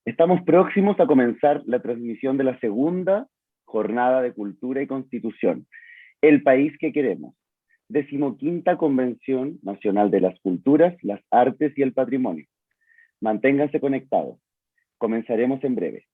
Estamos próximos a comenzar la transmisión de la segunda jornada de Cultura y Constitución, El País que Queremos, 15ª Convención Nacional de las Culturas, las Artes y el Patrimonio. Manténganse conectados. Comenzaremos en breve.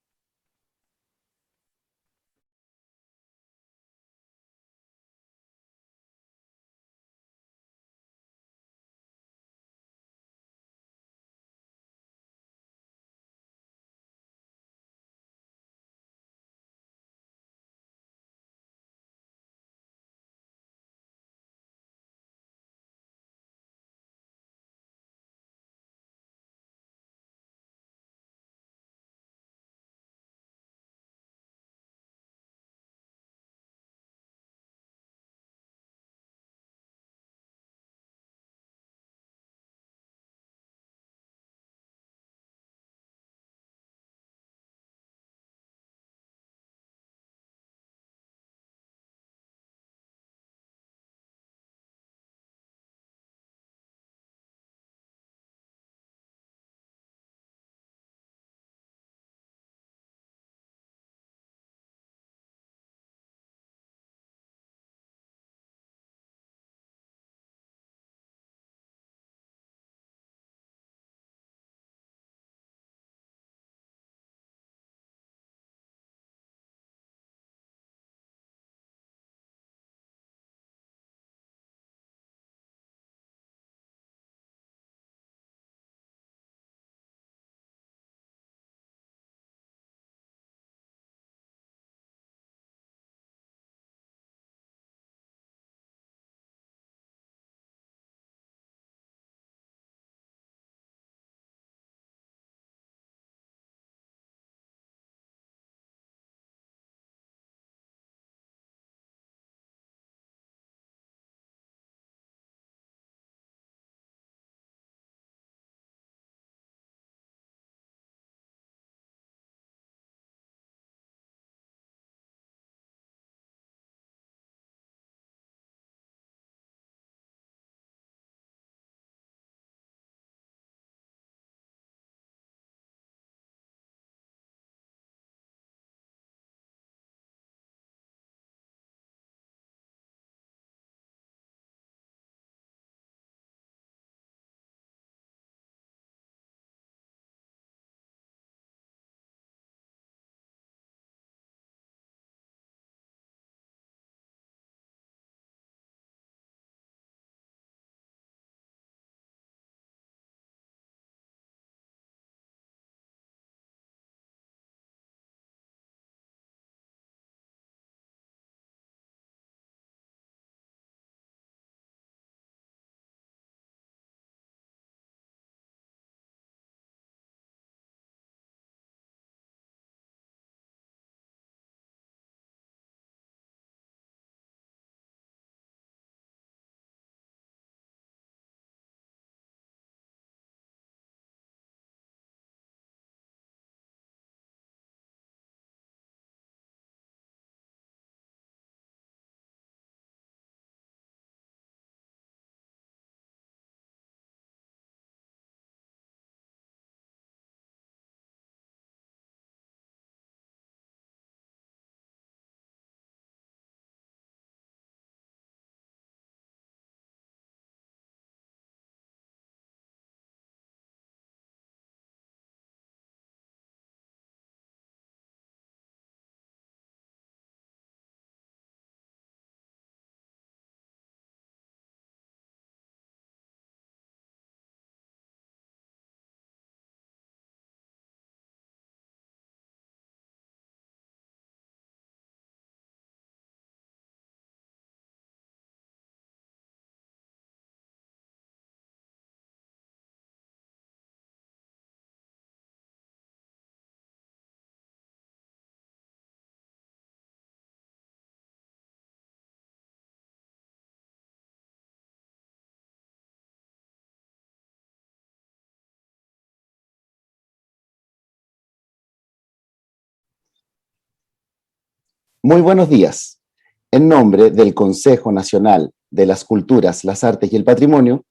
Muy buenos días. En nombre del Consejo Nacional de las Culturas, las Artes y el Patrimonio,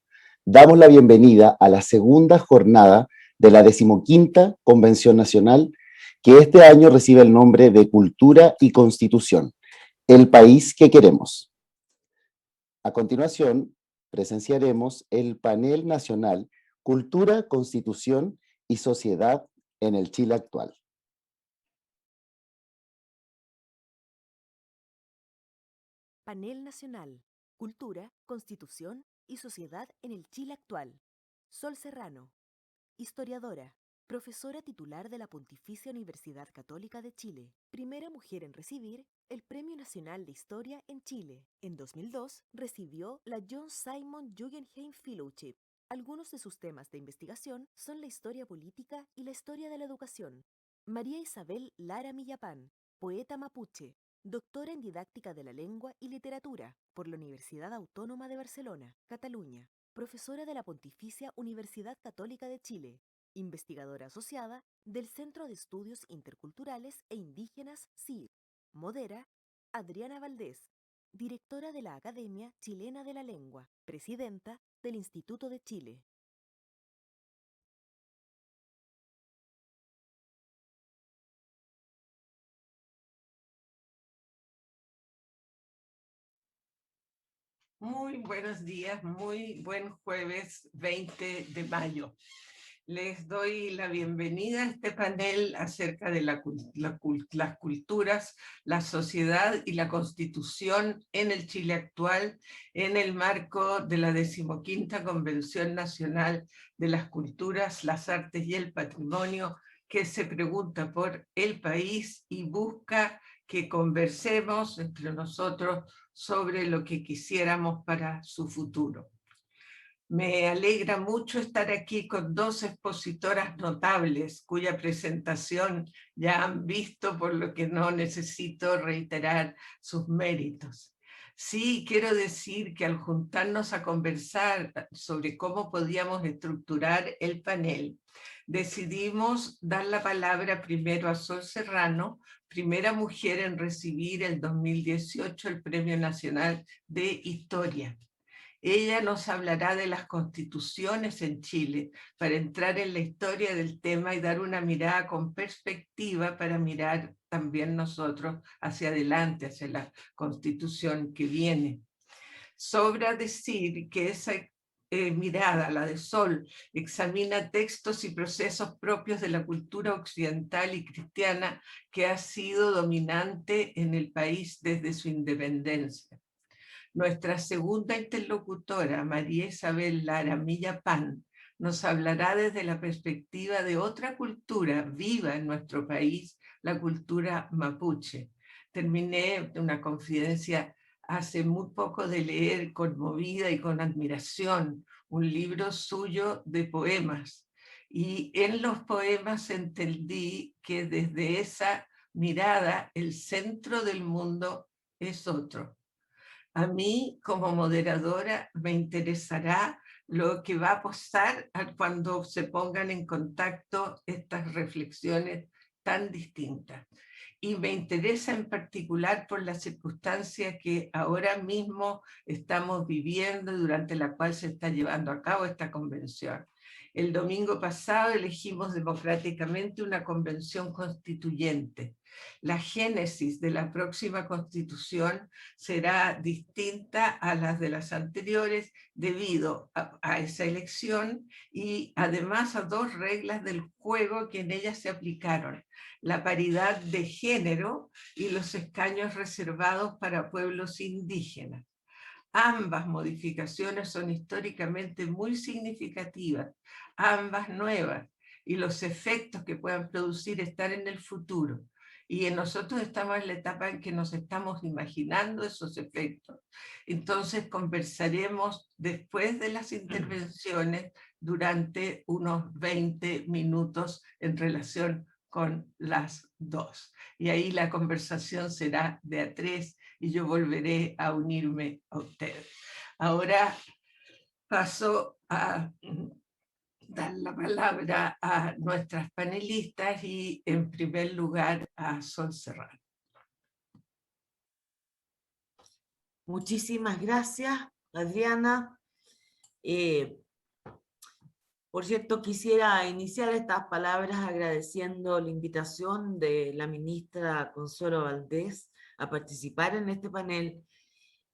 damos la bienvenida a la segunda jornada de la 15ª Convención Nacional, que este año recibe el nombre de Cultura y Constitución, el país que queremos. A continuación, presenciaremos el panel nacional Cultura, Constitución y Sociedad en el Chile actual. Panel Nacional, Cultura, Constitución y Sociedad en el Chile actual. Sol Serrano, historiadora, profesora titular de la Pontificia Universidad Católica de Chile, primera mujer en recibir el Premio Nacional de Historia en Chile. En 2002 recibió la John Simon Guggenheim Fellowship. Algunos de sus temas de investigación son la historia política y la historia de la educación. María Isabel Lara Millapán, poeta mapuche, doctora en Didáctica de la Lengua y Literatura por la Universidad Autónoma de Barcelona, Cataluña, profesora de la Pontificia Universidad Católica de Chile, investigadora asociada del Centro de Estudios Interculturales e Indígenas CIR. Modera Adriana Valdés, directora de la Academia Chilena de la Lengua, presidenta del Instituto de Chile. Muy buenos días, muy buen jueves 20 de mayo. Les doy la bienvenida a este panel acerca de las culturas, la sociedad y la constitución en el Chile actual, en el marco de la 15ª Convención Nacional de las Culturas, las Artes y el Patrimonio, que se pregunta por el país y busca que conversemos entre nosotros sobre lo que quisiéramos para su futuro. Me alegra mucho estar aquí con dos expositoras notables cuya presentación ya han visto, por lo que no necesito reiterar sus méritos. Sí, quiero decir que al juntarnos a conversar sobre cómo podíamos estructurar el panel, decidimos dar la palabra primero a Sol Serrano, primera mujer en recibir el 2018 el Premio Nacional de Historia. Ella nos hablará de las constituciones en Chile para entrar en la historia del tema y dar una mirada con perspectiva para mirar también nosotros hacia adelante, hacia la constitución que viene. Sobra decir que esa mirada, la de Sol, examina textos y procesos propios de la cultura occidental y cristiana que ha sido dominante en el país desde su independencia. Nuestra segunda interlocutora, María Isabel Lara Millapán, nos hablará desde la perspectiva de otra cultura viva en nuestro país, la cultura mapuche. Terminé una confidencia hace muy poco de leer, conmovida y con admiración, un libro suyo de poemas. Y en los poemas entendí que desde esa mirada el centro del mundo es otro. A mí, como moderadora, me interesará lo que va a pasar cuando se pongan en contacto estas reflexiones tan distintas. Y me interesa en particular por la circunstancia que ahora mismo estamos viviendo, durante la cual se está llevando a cabo esta convención. El domingo pasado elegimos democráticamente una convención constituyente. La génesis de la próxima constitución será distinta a las de las anteriores debido a esa elección y además a dos reglas del juego que en ella se aplicaron: la paridad de género y los escaños reservados para pueblos indígenas. Ambas modificaciones son históricamente muy significativas, ambas nuevas, y los efectos que puedan producir están en el futuro. Y nosotros estamos en la etapa en que nos estamos imaginando esos efectos. Entonces conversaremos después de las intervenciones durante unos 20 minutos en relación con las dos. Y ahí la conversación será de a tres y yo volveré a unirme a ustedes. Ahora paso a dar la palabra a nuestras panelistas y en primer lugar a Sol Serrano. Muchísimas gracias, Adriana, Por cierto, quisiera iniciar estas palabras agradeciendo la invitación de la ministra Consuelo Valdés a participar en este panel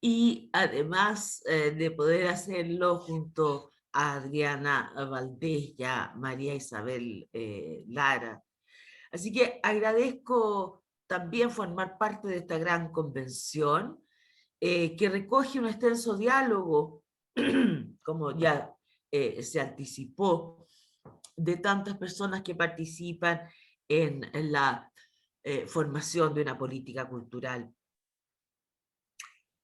y además de poder hacerlo junto a Adriana Valdés y a María Isabel Lara. Así que agradezco también formar parte de esta gran convención que recoge un extenso diálogo, como ya se anticipó, de tantas personas que participan en la formación de una política cultural.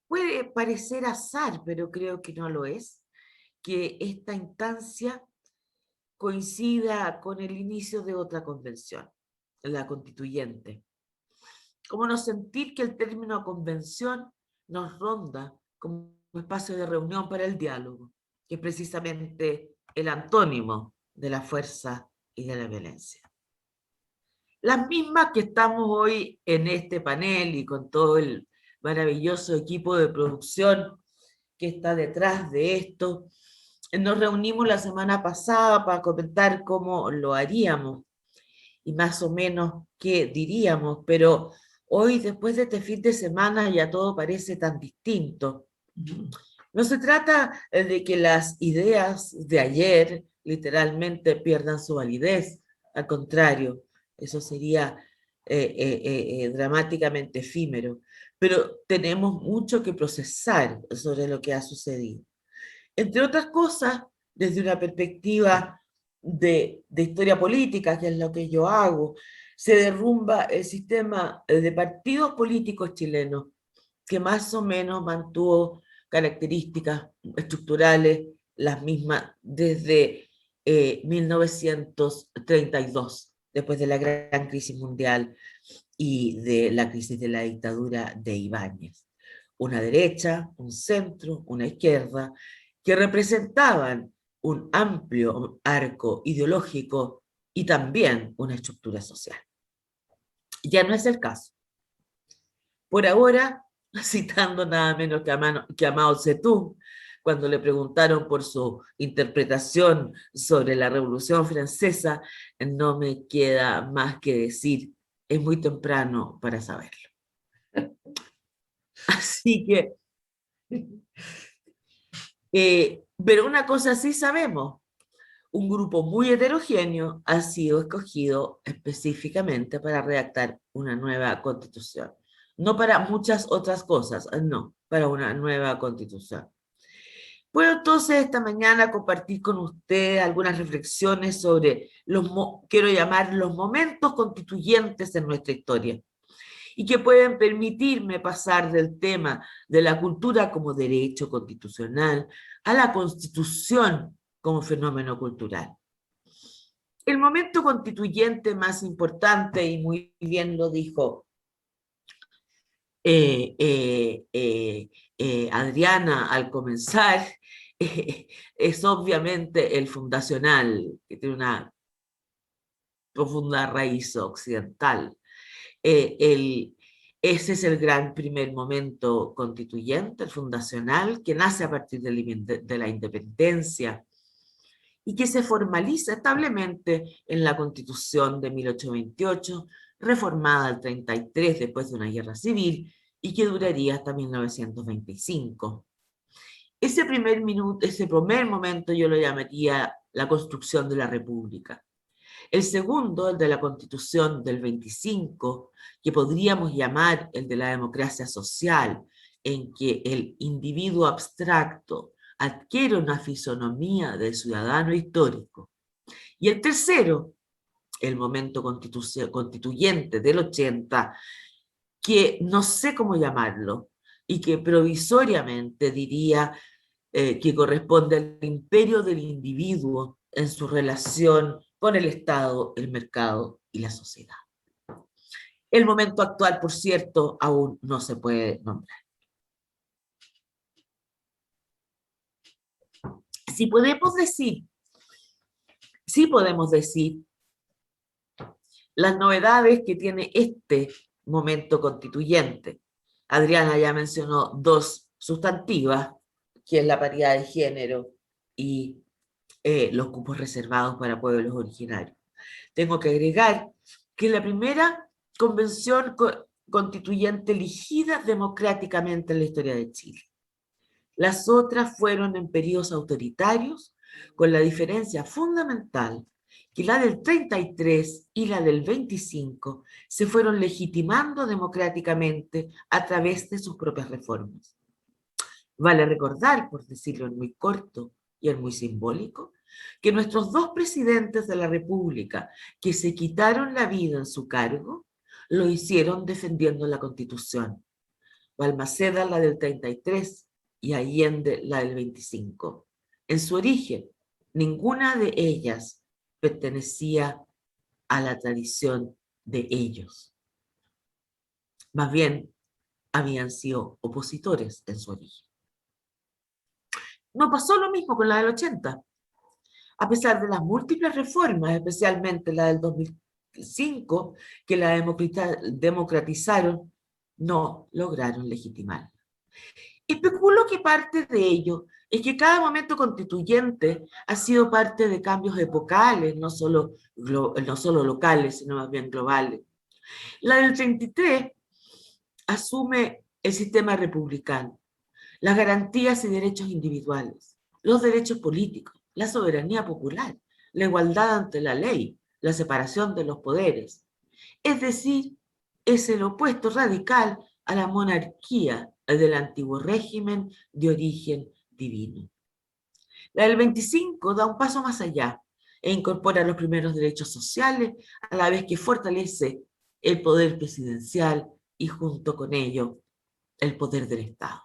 Puede parecer azar, pero creo que no lo es, que esta instancia coincida con el inicio de otra convención, la constituyente. ¿Cómo no sentir que el término convención nos ronda como un espacio de reunión para el diálogo, que es precisamente el antónimo de la fuerza y de la violencia? Las mismas que estamos hoy en este panel y con todo el maravilloso equipo de producción que está detrás de esto, nos reunimos la semana pasada para comentar cómo lo haríamos y más o menos qué diríamos, pero hoy, después de este fin de semana, ya todo parece tan distinto. No se trata de que las ideas de ayer literalmente pierdan su validez, al contrario, eso sería dramáticamente efímero, pero tenemos mucho que procesar sobre lo que ha sucedido. Entre otras cosas, desde una perspectiva de historia política, que es lo que yo hago, se derrumba el sistema de partidos políticos chilenos, que más o menos mantuvo características estructurales las mismas desde 1932, después de la gran crisis mundial y de la crisis de la dictadura de Ibáñez. Una derecha, un centro, una izquierda, que representaban un amplio arco ideológico y también una estructura social. Ya no es el caso. Por ahora, citando nada menos que a Mao Zedong, cuando le preguntaron por su interpretación sobre la Revolución Francesa, no me queda más que decir, es muy temprano para saberlo. Así que, pero una cosa sí sabemos, un grupo muy heterogéneo ha sido escogido específicamente para redactar una nueva constitución. No para muchas otras cosas, no, para una nueva constitución. Puedo entonces esta mañana compartir con usted algunas reflexiones sobre quiero llamar los momentos constituyentes en nuestra historia y que pueden permitirme pasar del tema de la cultura como derecho constitucional a la constitución como fenómeno cultural. El momento constituyente más importante, y muy bien lo dijo Adriana al comenzar, es obviamente el fundacional, que tiene una profunda raíz occidental. Ese es el gran primer momento constituyente, el fundacional, que nace a partir de la independencia y que se formaliza establemente en la Constitución de 1828, reformada al 33 después de una guerra civil y que duraría hasta 1925. Ese primer momento yo lo llamaría la construcción de la República. El segundo, el de la Constitución del 25, que podríamos llamar el de la democracia social, en que el individuo abstracto adquiere una fisonomía de ciudadano histórico. Y el tercero, el momento constituyente del 80, que no sé cómo llamarlo, y que provisoriamente diría que corresponde al imperio del individuo en su relación con el Estado, el mercado y la sociedad. El momento actual, por cierto, aún no se puede nombrar. Sí podemos decir las novedades que tiene este momento constituyente. Adriana ya mencionó dos sustantivas, que es la paridad de género y los cupos reservados para pueblos originarios. Tengo que agregar que la primera convención constituyente elegida democráticamente en la historia de Chile. Las otras fueron en periodos autoritarios, con la diferencia fundamental que la del 33 y la del 25 se fueron legitimando democráticamente a través de sus propias reformas. Vale recordar, por decirlo en muy corto y en muy simbólico, que nuestros dos presidentes de la República que se quitaron la vida en su cargo, lo hicieron defendiendo la Constitución. Balmaceda la del 33 y Allende la del 25. En su origen, ninguna de ellas pertenecía a la tradición de ellos. Más bien, habían sido opositores en su origen. No pasó lo mismo con la del 80. A pesar de las múltiples reformas, especialmente la del 2005, que la democratizaron, no lograron legitimarla. Especulo que parte de ello es que cada momento constituyente ha sido parte de cambios epocales, no solo locales, sino más bien globales. La del 33 asume el sistema republicano, las garantías y derechos individuales, los derechos políticos, la soberanía popular, la igualdad ante la ley, la separación de los poderes. Es decir, es el opuesto radical a la monarquía del antiguo régimen de origen divino. La del 25 da un paso más allá e incorpora los primeros derechos sociales a la vez que fortalece el poder presidencial y junto con ello el poder del Estado.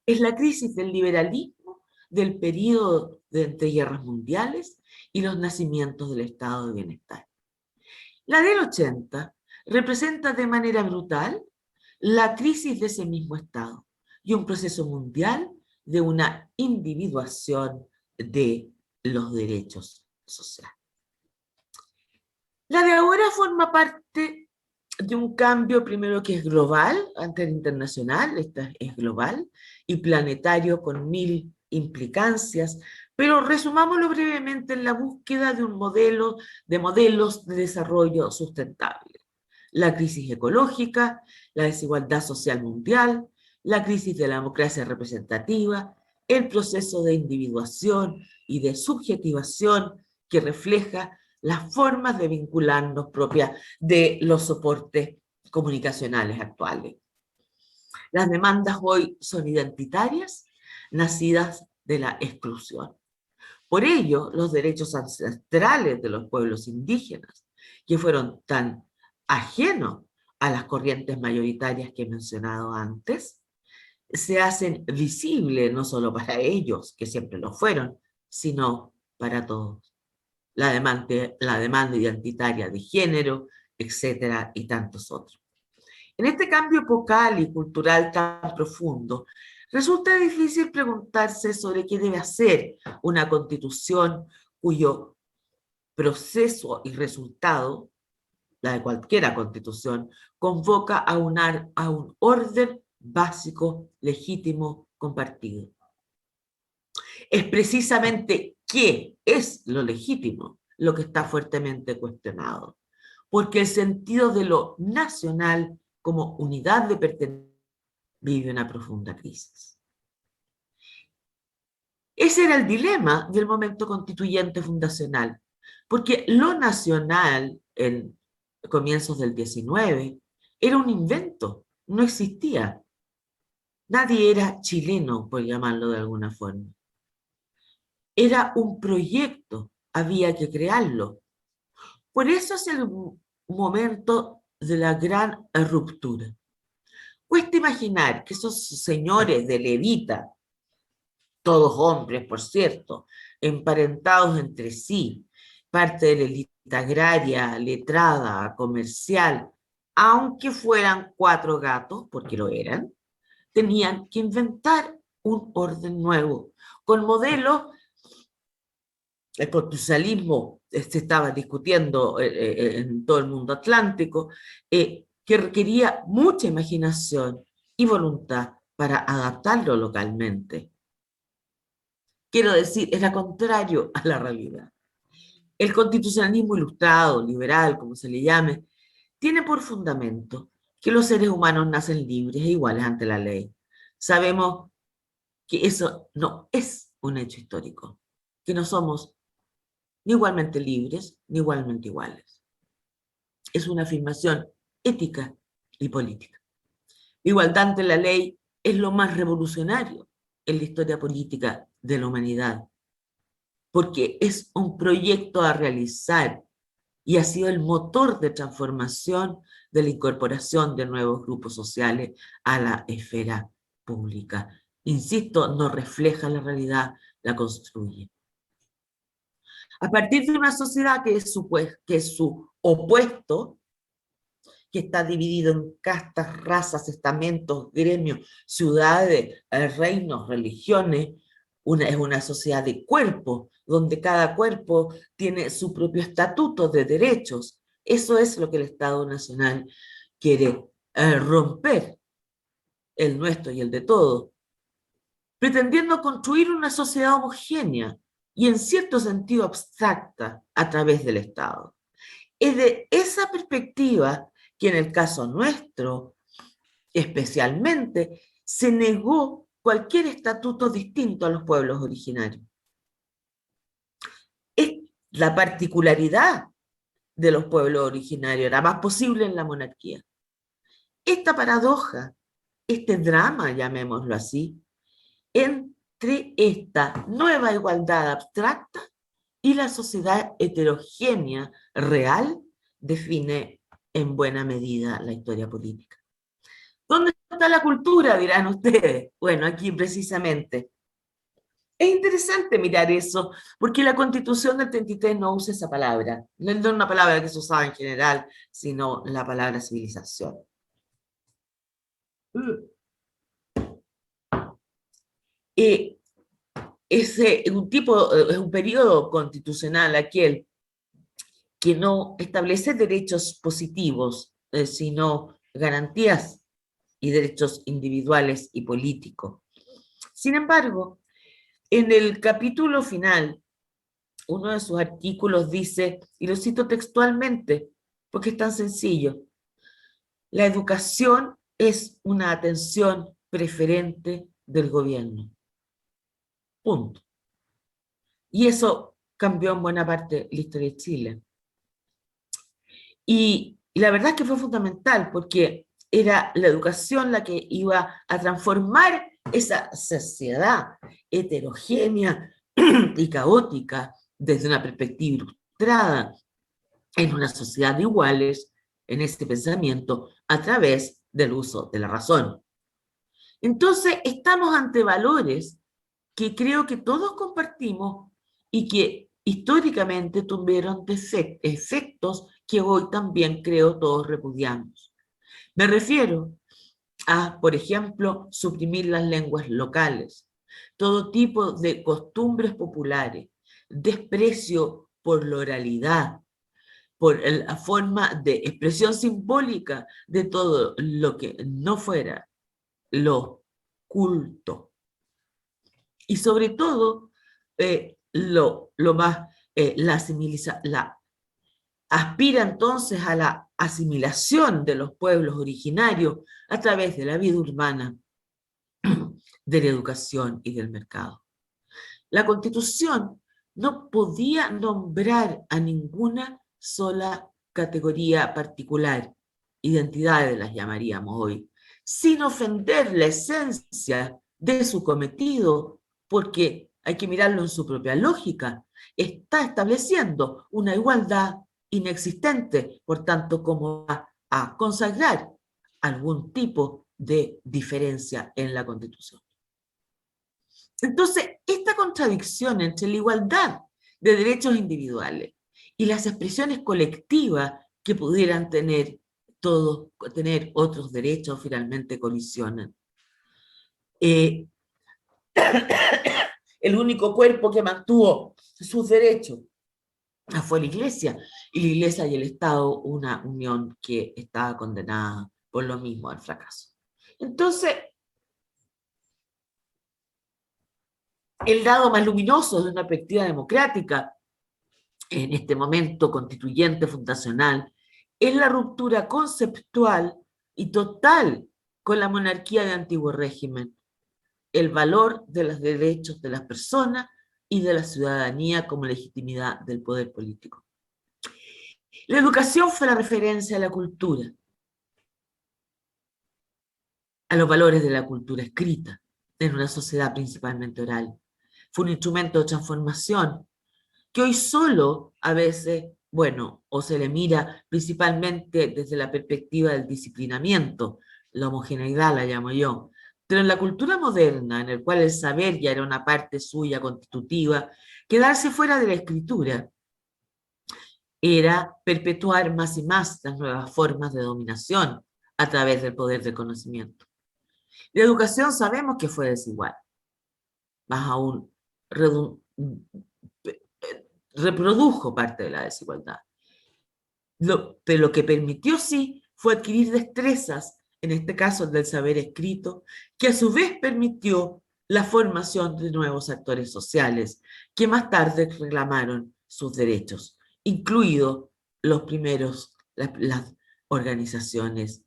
Es la crisis del liberalismo del período de entreguerras mundiales y los nacimientos del estado de bienestar. La del 80 representa de manera brutal la crisis de ese mismo estado y un proceso mundial de una individuación de los derechos sociales. La de ahora forma parte de un cambio primero que es global, antes internacional, esta es global, y planetario con 1000 implicancias, pero resumámoslo brevemente en la búsqueda de modelos de desarrollo sustentable. La crisis ecológica, la desigualdad social mundial, la crisis de la democracia representativa, el proceso de individuación y de subjetivación que refleja las formas de vincularnos propias de los soportes comunicacionales actuales. Las demandas hoy son identitarias, nacidas de la exclusión. Por ello, los derechos ancestrales de los pueblos indígenas, que fueron tan ajenos a las corrientes mayoritarias que he mencionado antes, se hacen visibles no solo para ellos, que siempre lo fueron, sino para todos. La demanda identitaria de género, etcétera, y tantos otros. En este cambio epocal y cultural tan profundo, resulta difícil preguntarse sobre qué debe hacer una constitución cuyo proceso y resultado, la de cualquier constitución, convoca a un orden básico, legítimo, compartido. Es precisamente qué es lo legítimo lo que está fuertemente cuestionado, porque el sentido de lo nacional como unidad de pertenencia vive una profunda crisis. Ese era el dilema del momento constituyente fundacional, porque lo nacional en comienzos del 19 era un invento, no existía. Nadie era chileno, por llamarlo de alguna forma. Era un proyecto, había que crearlo. Por eso es el momento de la gran ruptura. Cuesta imaginar que esos señores de levita, todos hombres, por cierto, emparentados entre sí, parte de la élite agraria, letrada, comercial, aunque fueran 4 gatos, porque lo eran, tenían que inventar un orden nuevo, con modelos. El constitucionalismo se estaba discutiendo en todo el mundo atlántico, que requería mucha imaginación y voluntad para adaptarlo localmente. Quiero decir, era contrario a la realidad. El constitucionalismo ilustrado, liberal, como se le llame, tiene por fundamento que los seres humanos nacen libres e iguales ante la ley. Sabemos que eso no es un hecho histórico, que no somos ni igualmente libres ni igualmente iguales. Es una afirmación ética y política. Igualdad ante la ley es lo más revolucionario en la historia política de la humanidad, porque es un proyecto a realizar y ha sido el motor de transformación de la incorporación de nuevos grupos sociales a la esfera pública. Insisto, no refleja la realidad, la construye. A partir de una sociedad que es su opuesto, que está dividido en castas, razas, estamentos, gremios, ciudades, reinos, religiones, es una sociedad de cuerpos, donde cada cuerpo tiene su propio estatuto de derechos. Eso es lo que el Estado Nacional quiere romper, el nuestro y el de todos, pretendiendo construir una sociedad homogénea y en cierto sentido abstracta a través del Estado. Es de esa perspectiva que en el caso nuestro, especialmente, se negó cualquier estatuto distinto a los pueblos originarios. Es la particularidad de los pueblos originarios, era más posible en la monarquía. Esta paradoja, este drama, llamémoslo así, entre esta nueva igualdad abstracta y la sociedad heterogénea real, define en buena medida la historia política. ¿Dónde está la cultura?, dirán ustedes. Bueno, aquí precisamente. Es interesante mirar eso, porque la Constitución del 33 no usa esa palabra. No es una palabra que se usaba en general, sino la palabra civilización. Es un periodo constitucional aquel que no establece derechos positivos, sino garantías y derechos individuales y políticos. Sin embargo, en el capítulo final, uno de sus artículos dice, y lo cito textualmente, porque es tan sencillo: la educación es una atención preferente del gobierno. Punto. Y eso cambió en buena parte la historia de Chile. Y la verdad es que fue fundamental, porque era la educación la que iba a transformar esa sociedad heterogénea y caótica desde una perspectiva ilustrada en una sociedad de iguales en este pensamiento a través del uso de la razón. Entonces, estamos ante valores que creo que todos compartimos y que históricamente tuvieron efectos que hoy también creo todos repudiamos. Me refiero a, por ejemplo, suprimir las lenguas locales, todo tipo de costumbres populares, desprecio por la oralidad, por la forma de expresión simbólica de todo lo que no fuera lo culto. Y sobre todo, lo más, aspira entonces a la asimilación de los pueblos originarios a través de la vida urbana, de la educación y del mercado. La Constitución no podía nombrar a ninguna sola categoría particular, identidades las llamaríamos hoy, sin ofender la esencia de su cometido, porque hay que mirarlo en su propia lógica. Está estableciendo una igualdad inexistente, por tanto, ¿cómo va a consagrar algún tipo de diferencia en la Constitución? Entonces, esta contradicción entre la igualdad de derechos individuales y las expresiones colectivas que pudieran tener otros derechos, finalmente colisionan. El único cuerpo que mantuvo sus derechos fue la Iglesia, y la Iglesia y el Estado, una unión que estaba condenada por lo mismo al fracaso. Entonces, El lado más luminoso de una perspectiva democrática, en este momento constituyente fundacional, es la ruptura conceptual y total con la monarquía de antiguo régimen, el valor de los derechos de las personas y de la ciudadanía como legitimidad del poder político. La educación fue la referencia a la cultura, a los valores de la cultura escrita, en una sociedad principalmente oral. Fue un instrumento de transformación que hoy solo a veces, bueno, o se le mira principalmente desde la perspectiva del disciplinamiento, la homogeneidad la llamo yo, pero en la cultura moderna, en el cual el saber ya era una parte suya constitutiva, quedarse fuera de la escritura era perpetuar más y más las nuevas formas de dominación a través del poder del conocimiento. La educación sabemos que fue desigual, más aún reprodujo parte de la desigualdad. Pero lo que permitió sí fue adquirir destrezas, en este caso del saber escrito, que a su vez permitió la formación de nuevos actores sociales que más tarde reclamaron sus derechos, incluidos las primeras organizaciones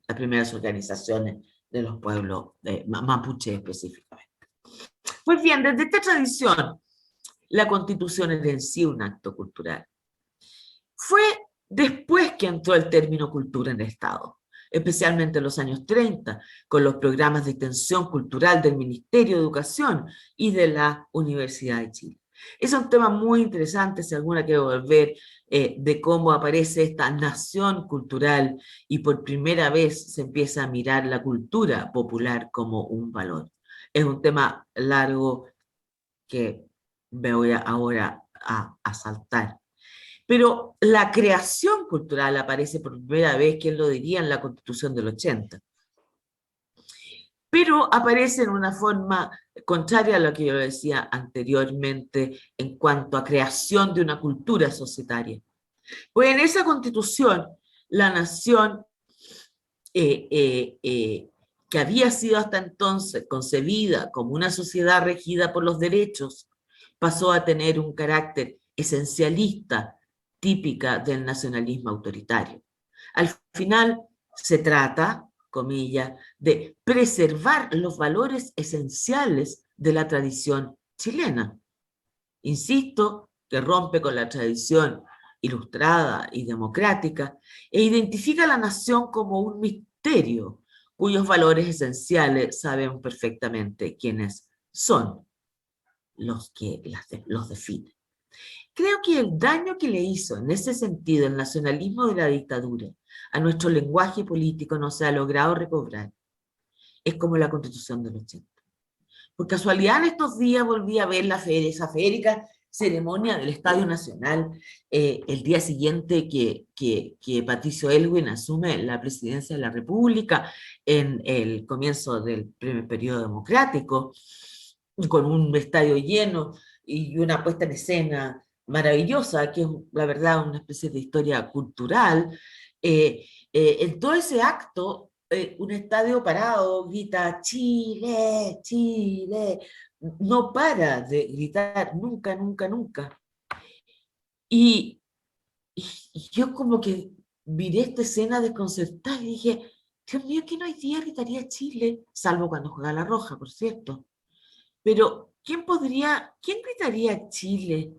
de los pueblos mapuche específicamente. Pues bien, desde esta tradición, la Constitución era en sí un acto cultural. Fue después que entró el término cultura en el Estado, especialmente en los años 30, con los programas de extensión cultural del Ministerio de Educación y de la Universidad de Chile. Es un tema muy interesante, si alguna quiere volver, de cómo aparece esta nación cultural y por primera vez se empieza a mirar la cultura popular como un valor. Es un tema largo que me voy ahora a saltar. Pero la creación cultural aparece por primera vez, ¿quién lo diría?, en la Constitución del 80. Pero aparece en una forma contraria a lo que yo decía anteriormente en cuanto a creación de una cultura societaria. Pues en esa Constitución, la nación que había sido hasta entonces concebida como una sociedad regida por los derechos, pasó a tener un carácter esencialista, típica del nacionalismo autoritario. Al final se trata, comillas, de preservar los valores esenciales de la tradición chilena. Insisto, que rompe con la tradición ilustrada y democrática e identifica a la nación como un misterio cuyos valores esenciales sabemos perfectamente quiénes son los que los definen. Creo que el daño que le hizo en ese sentido el nacionalismo de la dictadura a nuestro lenguaje político no se ha logrado recobrar. Es como la Constitución del 80. Por casualidad en estos días volví a ver esa férica ceremonia del Estadio Nacional el día siguiente que Patricio Aylwin asume la presidencia de la República en el comienzo del primer periodo democrático, con un estadio lleno y una puesta en escena maravillosa, que es la verdad una especie de historia cultural. En todo ese acto, un estadio parado grita Chile, Chile, no para de gritar nunca, nunca, nunca. Y yo como que miré esta escena desconcertada y dije, Dios mío, ¿quién hoy día gritaría Chile? Salvo cuando juega la Roja, por cierto. Pero, ¿quién gritaría Chile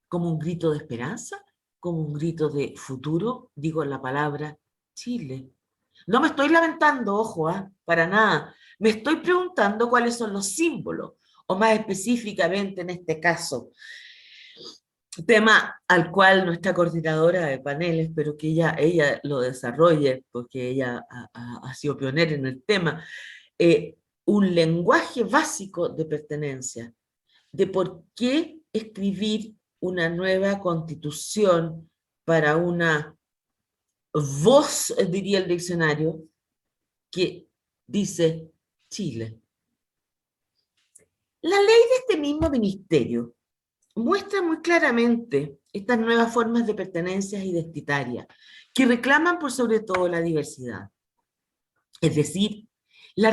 como un grito de esperanza? Como un grito de futuro, digo la palabra Chile. No me estoy lamentando, ojo, para nada. Me estoy preguntando cuáles son los símbolos, o más específicamente en este caso, tema al cual nuestra coordinadora de paneles, espero que ella lo desarrolle, porque ella ha sido pionera en el tema, un lenguaje básico de pertenencia, de por qué escribir una nueva constitución para una voz, diría el diccionario, que dice Chile. La ley de este mismo ministerio muestra muy claramente estas nuevas formas de pertenencia identitarias que reclaman por sobre todo la diversidad. Es decir, la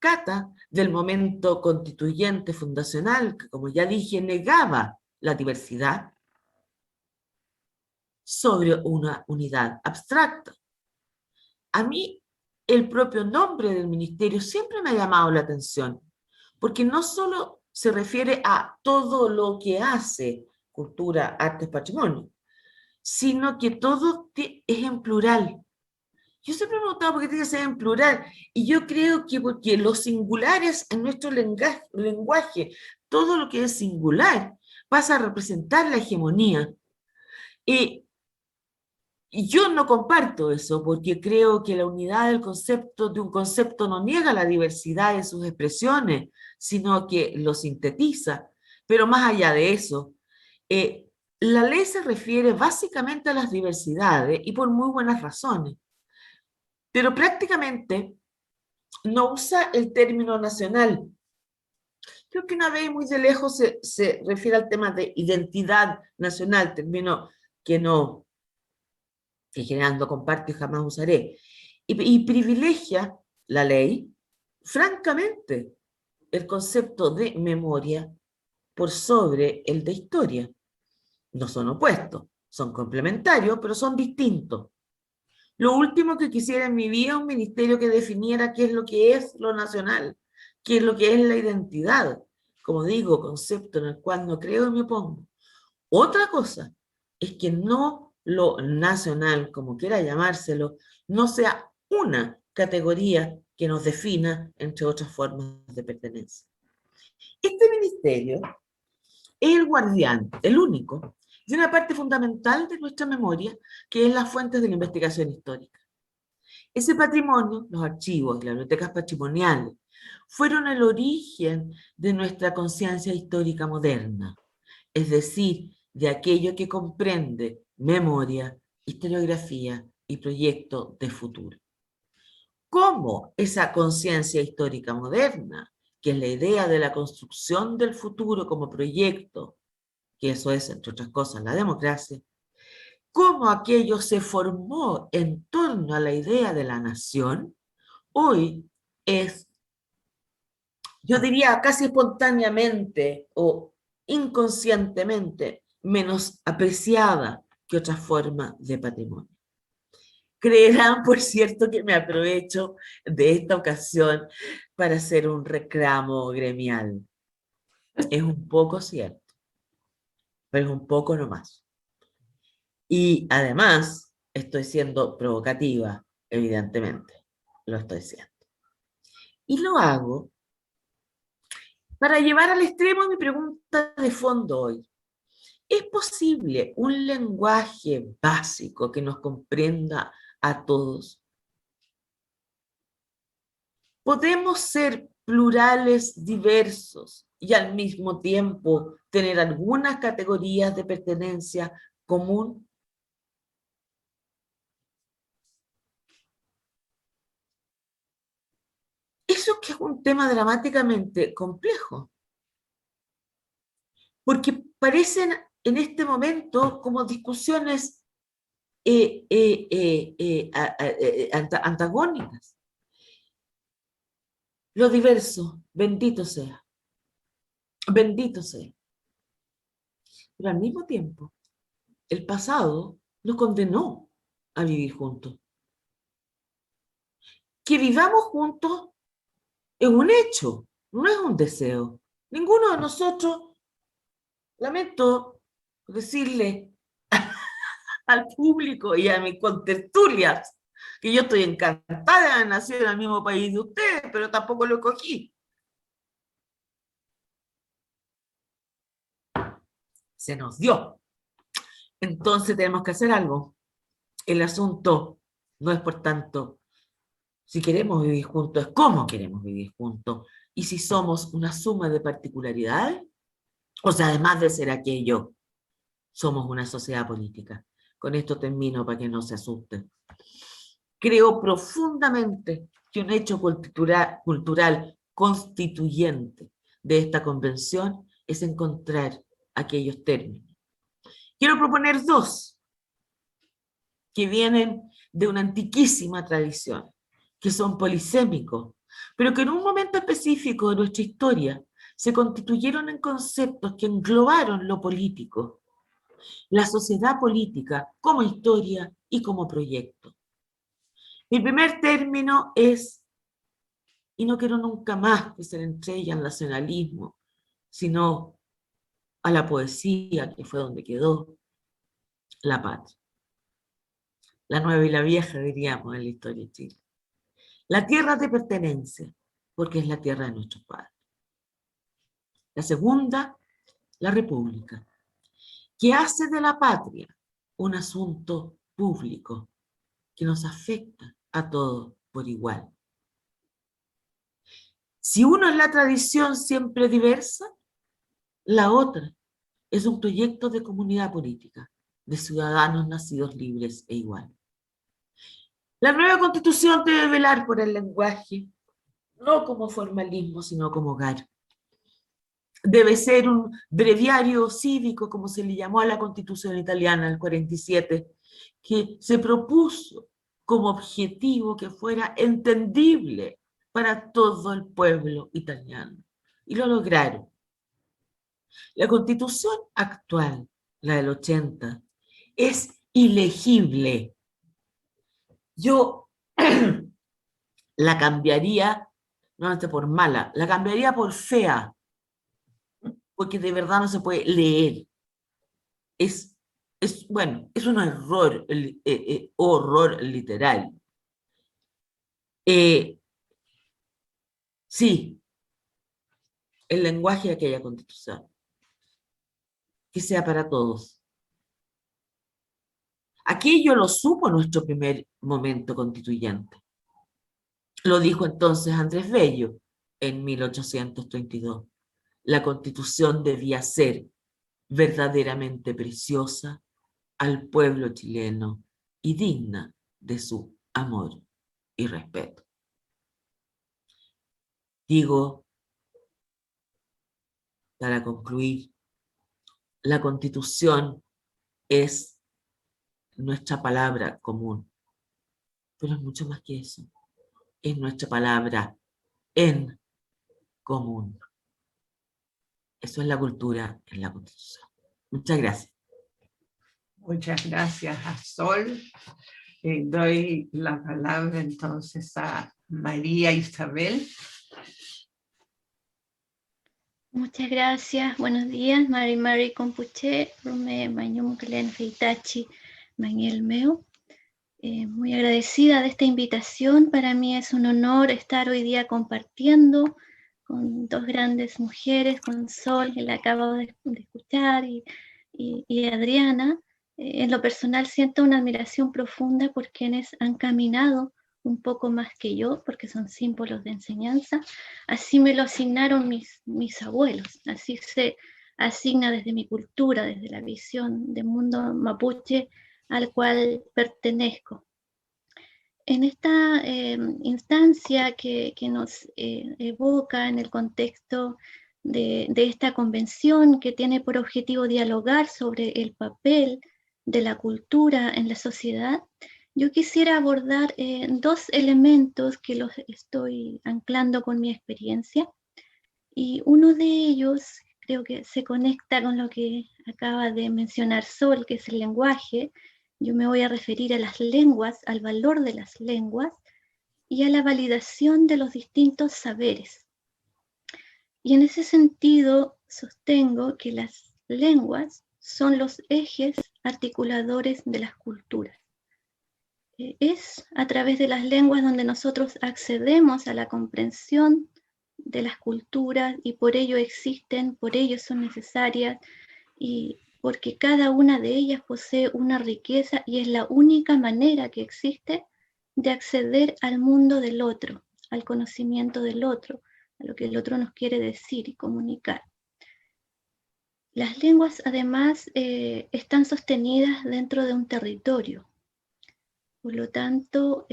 rescata del momento constituyente fundacional, que como ya dije, negaba la diversidad sobre una unidad abstracta. A mí, el propio nombre del ministerio siempre me ha llamado la atención, porque no solo se refiere a todo lo que hace cultura, artes, patrimonio, sino que todo es en plural. Yo siempre me he preguntado por qué tiene que ser en plural, y yo creo que porque los singulares en nuestro lenguaje, todo lo que es singular, pasa a representar la hegemonía. Y yo no comparto eso, porque creo que la unidad de un concepto no niega la diversidad de sus expresiones, sino que lo sintetiza. Pero más allá de eso, la ley se refiere básicamente a las diversidades y por muy buenas razones. Pero prácticamente no usa el término nacional. Creo que una vez muy de lejos se refiere al tema de identidad nacional, término que en general no comparto y jamás usaré, y privilegia la ley, francamente, el concepto de memoria por sobre el de historia. No son opuestos, son complementarios, pero son distintos. Lo último que quisiera en mi vida es un ministerio que definiera qué es lo que es lo nacional, qué es lo que es la identidad. Como digo, concepto en el cual no creo y me opongo. Otra cosa es que no lo nacional, como quiera llamárselo, no sea una categoría que nos defina entre otras formas de pertenencia. Este ministerio es el guardián, el único, de una parte fundamental de nuestra memoria, que es las fuentes de la investigación histórica. Ese patrimonio, los archivos y las bibliotecas patrimoniales, fueron el origen de nuestra conciencia histórica moderna, es decir, de aquello que comprende memoria, historiografía y proyecto de futuro. ¿Cómo esa conciencia histórica moderna, que es la idea de la construcción del futuro como proyecto, que eso es, entre otras cosas, la democracia, cómo aquello se formó en torno a la idea de la nación, hoy es, yo diría casi espontáneamente o inconscientemente, menos apreciada que otra forma de patrimonio. Creerán, por cierto, que me aprovecho de esta ocasión para hacer un reclamo gremial. Es un poco cierto, pero es un poco nomás. Y además, estoy siendo provocativa, evidentemente, lo estoy siendo. Y lo hago para llevar al extremo mi pregunta de fondo hoy. ¿Es posible un lenguaje básico que nos comprenda a todos? ¿Podemos ser plurales, diversos y al mismo tiempo tener algunas categorías de pertenencia común? Eso que es un tema dramáticamente complejo, porque parecen en este momento como discusiones antagónicas. Lo diverso, bendito sea, bendito sea. Pero al mismo tiempo, el pasado nos condenó a vivir juntos. Que vivamos juntos es un hecho, no es un deseo. Ninguno de nosotros, lamento decirle al público y a mis contertulias, que yo estoy encantada de haber nacido en el mismo país de ustedes, pero tampoco lo escogí. Se nos dio. Entonces tenemos que hacer algo. El asunto no es, por tanto, si queremos vivir juntos, es cómo queremos vivir juntos. Y si somos una suma de particularidades, o sea, además de ser aquello, somos una sociedad política. Con esto termino para que no se asusten. Creo profundamente que un hecho cultural constituyente de esta convención es encontrar aquellos términos. Quiero proponer dos que vienen de una antiquísima tradición, que son polisémicos, pero que en un momento específico de nuestra historia se constituyeron en conceptos que englobaron lo político, la sociedad política como historia y como proyecto. Mi primer término es, y no quiero nunca más que se le entregue al nacionalismo, sino a la poesía, que fue donde quedó la patria. La nueva y la vieja, diríamos, en la historia de Chile. La tierra de pertenencia, porque es la tierra de nuestros padres. La segunda, la república, que hace de la patria un asunto público que nos afecta a todos por igual. Si uno es la tradición siempre diversa, la otra es un proyecto de comunidad política, de ciudadanos nacidos libres e iguales. La nueva Constitución debe velar por el lenguaje, no como formalismo, sino como hogar. Debe ser un breviario cívico, como se le llamó a la Constitución italiana del 47, que se propuso como objetivo que fuera entendible para todo el pueblo italiano. Y lo lograron. La Constitución actual, la del 80, es ilegible. Yo la cambiaría, no por mala, la cambiaría por fea, porque de verdad no se puede leer. Bueno, es un error, horror literal. Sí, el lenguaje de aquella Constitución, que sea para todos. Aquello lo supo nuestro primer momento constituyente. Lo dijo entonces Andrés Bello en 1832. La Constitución debía ser verdaderamente preciosa al pueblo chileno y digna de su amor y respeto. Digo, para concluir, la Constitución es nuestra palabra común, pero es mucho más que eso. Es nuestra palabra en común. Eso es la cultura en la Constitución. Muchas gracias. Muchas gracias a Sol. Doy la palabra entonces a María Isabel. Muchas gracias. Buenos días. Mari Compuche, Rume Mañum Klen Feitachi, Mañel Meo. Muy agradecida de esta invitación. Para mí es un honor estar hoy día compartiendo con dos grandes mujeres, con Sol, que la acabo de escuchar, y Adriana. En lo personal siento una admiración profunda por quienes han caminado un poco más que yo, porque son símbolos de enseñanza. Así me lo asignaron mis abuelos, así se asigna desde mi cultura, desde la visión del mundo mapuche al cual pertenezco. En esta instancia que nos evoca en el contexto de esta convención, que tiene por objetivo dialogar sobre el papel de la cultura en la sociedad, yo quisiera abordar dos elementos que los estoy anclando con mi experiencia, y uno de ellos creo que se conecta con lo que acaba de mencionar Sol, que es el lenguaje. Yo me voy a referir a las lenguas, al valor de las lenguas y a la validación de los distintos saberes. Y en ese sentido sostengo que las lenguas son los ejes articuladores de las culturas. Es a través de las lenguas donde nosotros accedemos a la comprensión de las culturas, y por ello existen, por ello son necesarias, y porque cada una de ellas posee una riqueza y es la única manera que existe de acceder al mundo del otro, al conocimiento del otro, a lo que el otro nos quiere decir y comunicar. Las lenguas además están sostenidas dentro de un territorio, por lo tanto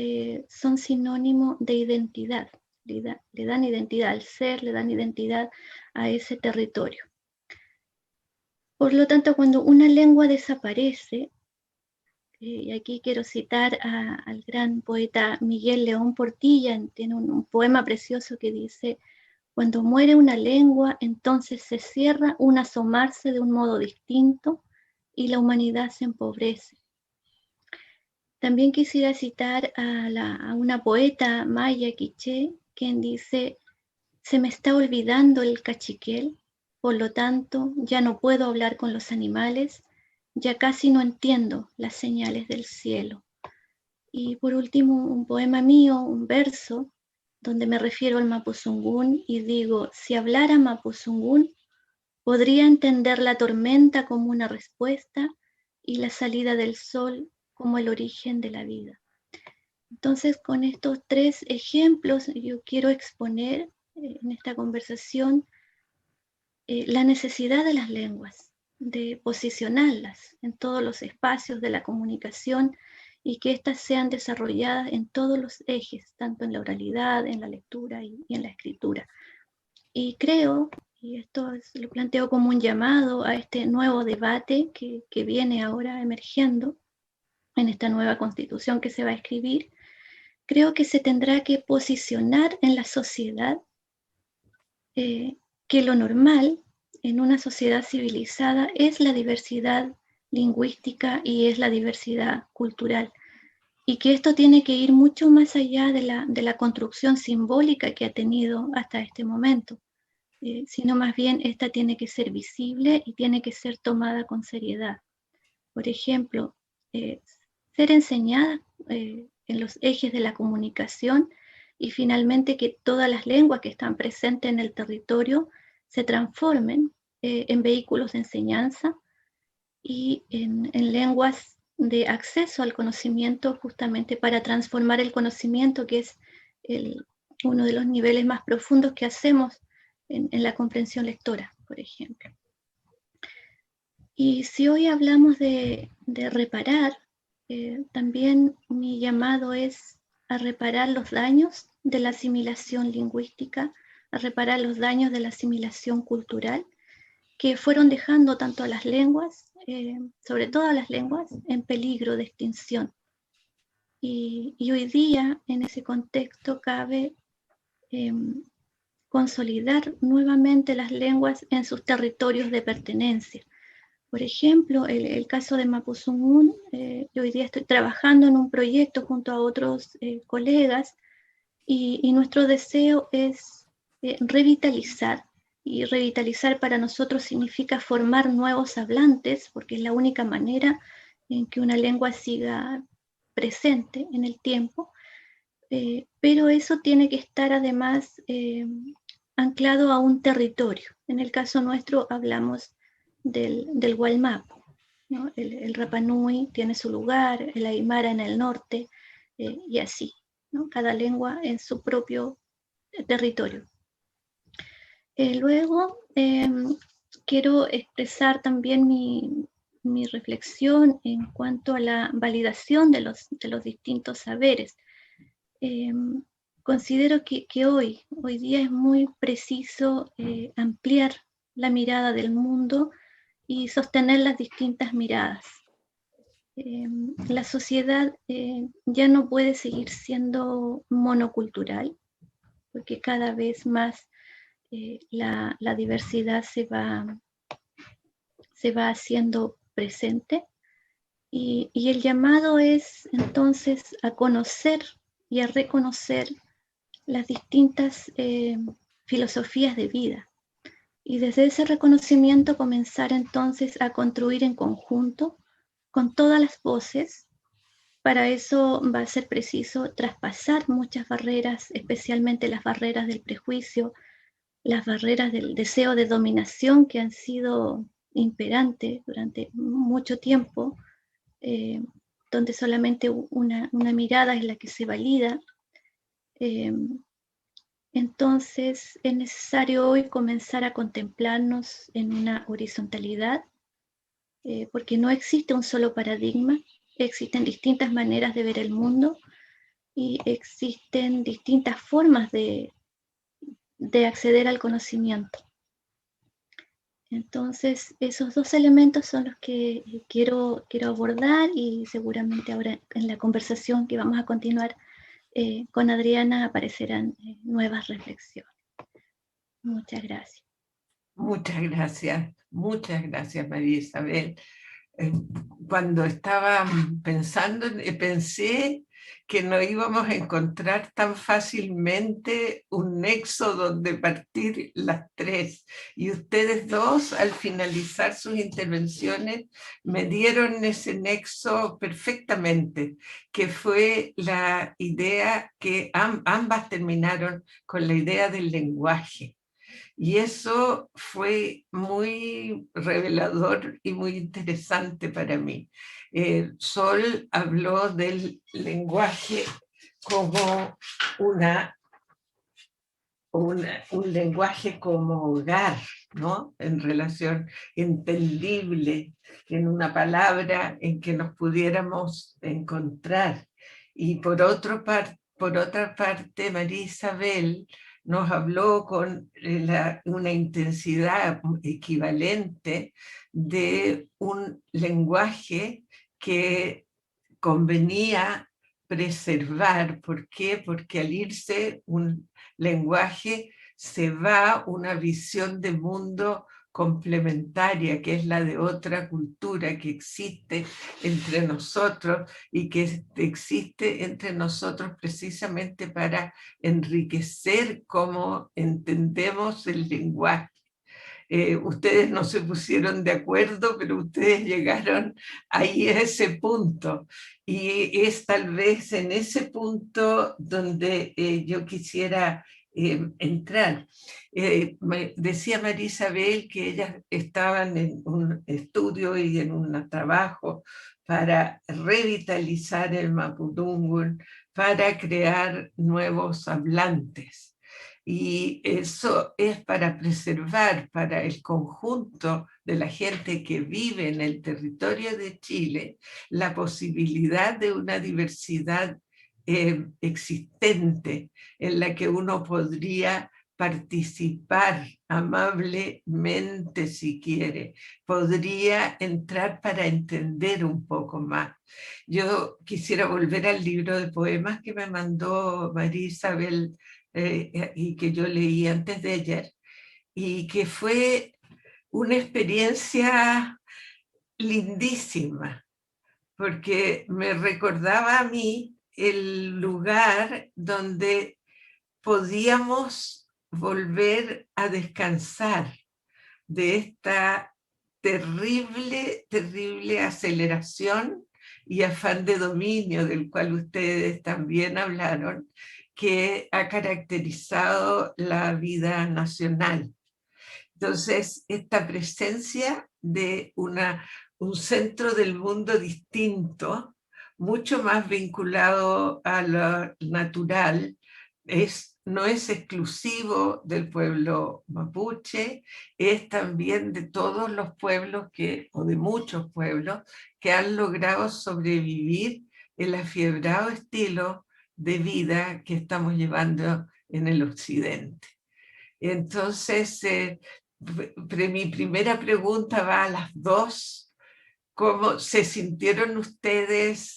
son sinónimo de identidad, le dan identidad al ser, le dan identidad a ese territorio. Por lo tanto, cuando una lengua desaparece, Y aquí quiero citar al gran poeta Miguel León Portilla. Tiene un poema precioso que dice: cuando muere una lengua, entonces se cierra un asomarse de un modo distinto y la humanidad se empobrece. También quisiera citar a una poeta maya quiché, quien dice: se me está olvidando el cachiquel, por lo tanto ya no puedo hablar con los animales, ya casi no entiendo las señales del cielo. Y por último, un poema mío, un verso, donde me refiero al mapuzungún y digo: si hablara mapuzungún, podría entender la tormenta como una respuesta y la salida del sol como el origen de la vida. Entonces, con estos 3 ejemplos, yo quiero exponer en esta conversación la necesidad de las lenguas, de posicionarlas en todos los espacios de la comunicación y que éstas sean desarrolladas en todos los ejes, tanto en la oralidad, en la lectura y en la escritura. Y creo, y esto lo planteo como un llamado a este nuevo debate que viene ahora emergiendo en esta nueva constitución que se va a escribir, creo que se tendrá que posicionar en la sociedad que lo normal en una sociedad civilizada es la diversidad lingüística y es la diversidad cultural, y que esto tiene que ir mucho más allá de la construcción simbólica que ha tenido hasta este momento, sino más bien esta tiene que ser visible y tiene que ser tomada con seriedad. Por ejemplo, ser enseñada en los ejes de la comunicación, y finalmente que todas las lenguas que están presentes en el territorio se transformen en vehículos de enseñanza y en lenguas de acceso al conocimiento, justamente para transformar el conocimiento, que es uno de los niveles más profundos que hacemos en la comprensión lectora, por ejemplo. Y si hoy hablamos de reparar, también mi llamado es a reparar los daños de la asimilación lingüística, a reparar los daños de la asimilación cultural, que fueron dejando tanto a las lenguas, sobre todo a las lenguas, en peligro de extinción. Y hoy día, en ese contexto, cabe consolidar nuevamente las lenguas en sus territorios de pertenencia. Por ejemplo, el caso de mapuzungún, yo hoy día estoy trabajando en un proyecto junto a otros colegas, y nuestro deseo es revitalizar, y revitalizar para nosotros significa formar nuevos hablantes, porque es la única manera en que una lengua siga presente en el tiempo, pero eso tiene que estar además anclado a un territorio. En el caso nuestro hablamos del Gualmapu, ¿no? El Rapa Nui tiene su lugar, el Aymara en el norte, y así, ¿no? Cada lengua en su propio territorio. Luego, quiero expresar también mi reflexión en cuanto a la validación de los distintos saberes. Considero que hoy día es muy preciso ampliar la mirada del mundo y sostener las distintas miradas. La sociedad ya no puede seguir siendo monocultural, porque cada vez más la diversidad se va haciendo presente, y el llamado es entonces a conocer y a reconocer las distintas filosofías de vida, y desde ese reconocimiento comenzar entonces a construir en conjunto con todas las voces. Para eso va a ser preciso traspasar muchas barreras, especialmente las barreras del prejuicio, las barreras del deseo de dominación que han sido imperantes durante mucho tiempo, donde solamente una mirada es la que se valida. Entonces es necesario hoy comenzar a contemplarnos en una horizontalidad, porque no existe un solo paradigma, existen distintas maneras de ver el mundo y existen distintas formas de acceder al conocimiento. Entonces, esos dos elementos son los que quiero abordar, y seguramente ahora en la conversación que vamos a continuar con Adriana aparecerán nuevas reflexiones. Muchas gracias. Muchas gracias María Isabel. Cuando estaba pensando, pensé que no íbamos a encontrar tan fácilmente un nexo donde partir las tres. Y ustedes dos, al finalizar sus intervenciones, me dieron ese nexo perfectamente, que fue la idea que ambas terminaron con la idea del lenguaje. Y eso fue muy revelador y muy interesante para mí. Sol habló del lenguaje como un lenguaje como hogar, ¿no? En relación entendible, en una palabra en que nos pudiéramos encontrar. Y por otra parte, María Isabel nos habló con una intensidad equivalente de un lenguaje que convenía preservar. ¿Por qué? Porque al irse un lenguaje se va una visión de mundo complementaria, que es la de otra cultura que existe entre nosotros y que existe entre nosotros precisamente para enriquecer cómo entendemos el lenguaje. Ustedes no se pusieron de acuerdo, pero ustedes llegaron ahí a ese punto. Y es tal vez en ese punto donde yo quisiera entrar. Me decía María Isabel que ellas estaban en un estudio y en un trabajo para revitalizar el mapudungun, para crear nuevos hablantes. Y eso es para preservar para el conjunto de la gente que vive en el territorio de Chile la posibilidad de una diversidad existente en la que uno podría participar amablemente si quiere, podría entrar para entender un poco más. Yo quisiera volver al libro de poemas que me mandó María Isabel y que yo leí antes de ayer, y que fue una experiencia lindísima, porque me recordaba a mí el lugar donde podíamos volver a descansar de esta terrible aceleración y afán de dominio del cual ustedes también hablaron, que ha caracterizado la vida nacional. Entonces, esta presencia de un centro del mundo distinto, mucho más vinculado a lo natural, no es exclusivo del pueblo mapuche, es también de todos los pueblos o de muchos pueblos que han logrado sobrevivir el afiebrado estilo de vida que estamos llevando en el occidente. Entonces, mi primera pregunta va a las dos. ¿Cómo se sintieron ustedes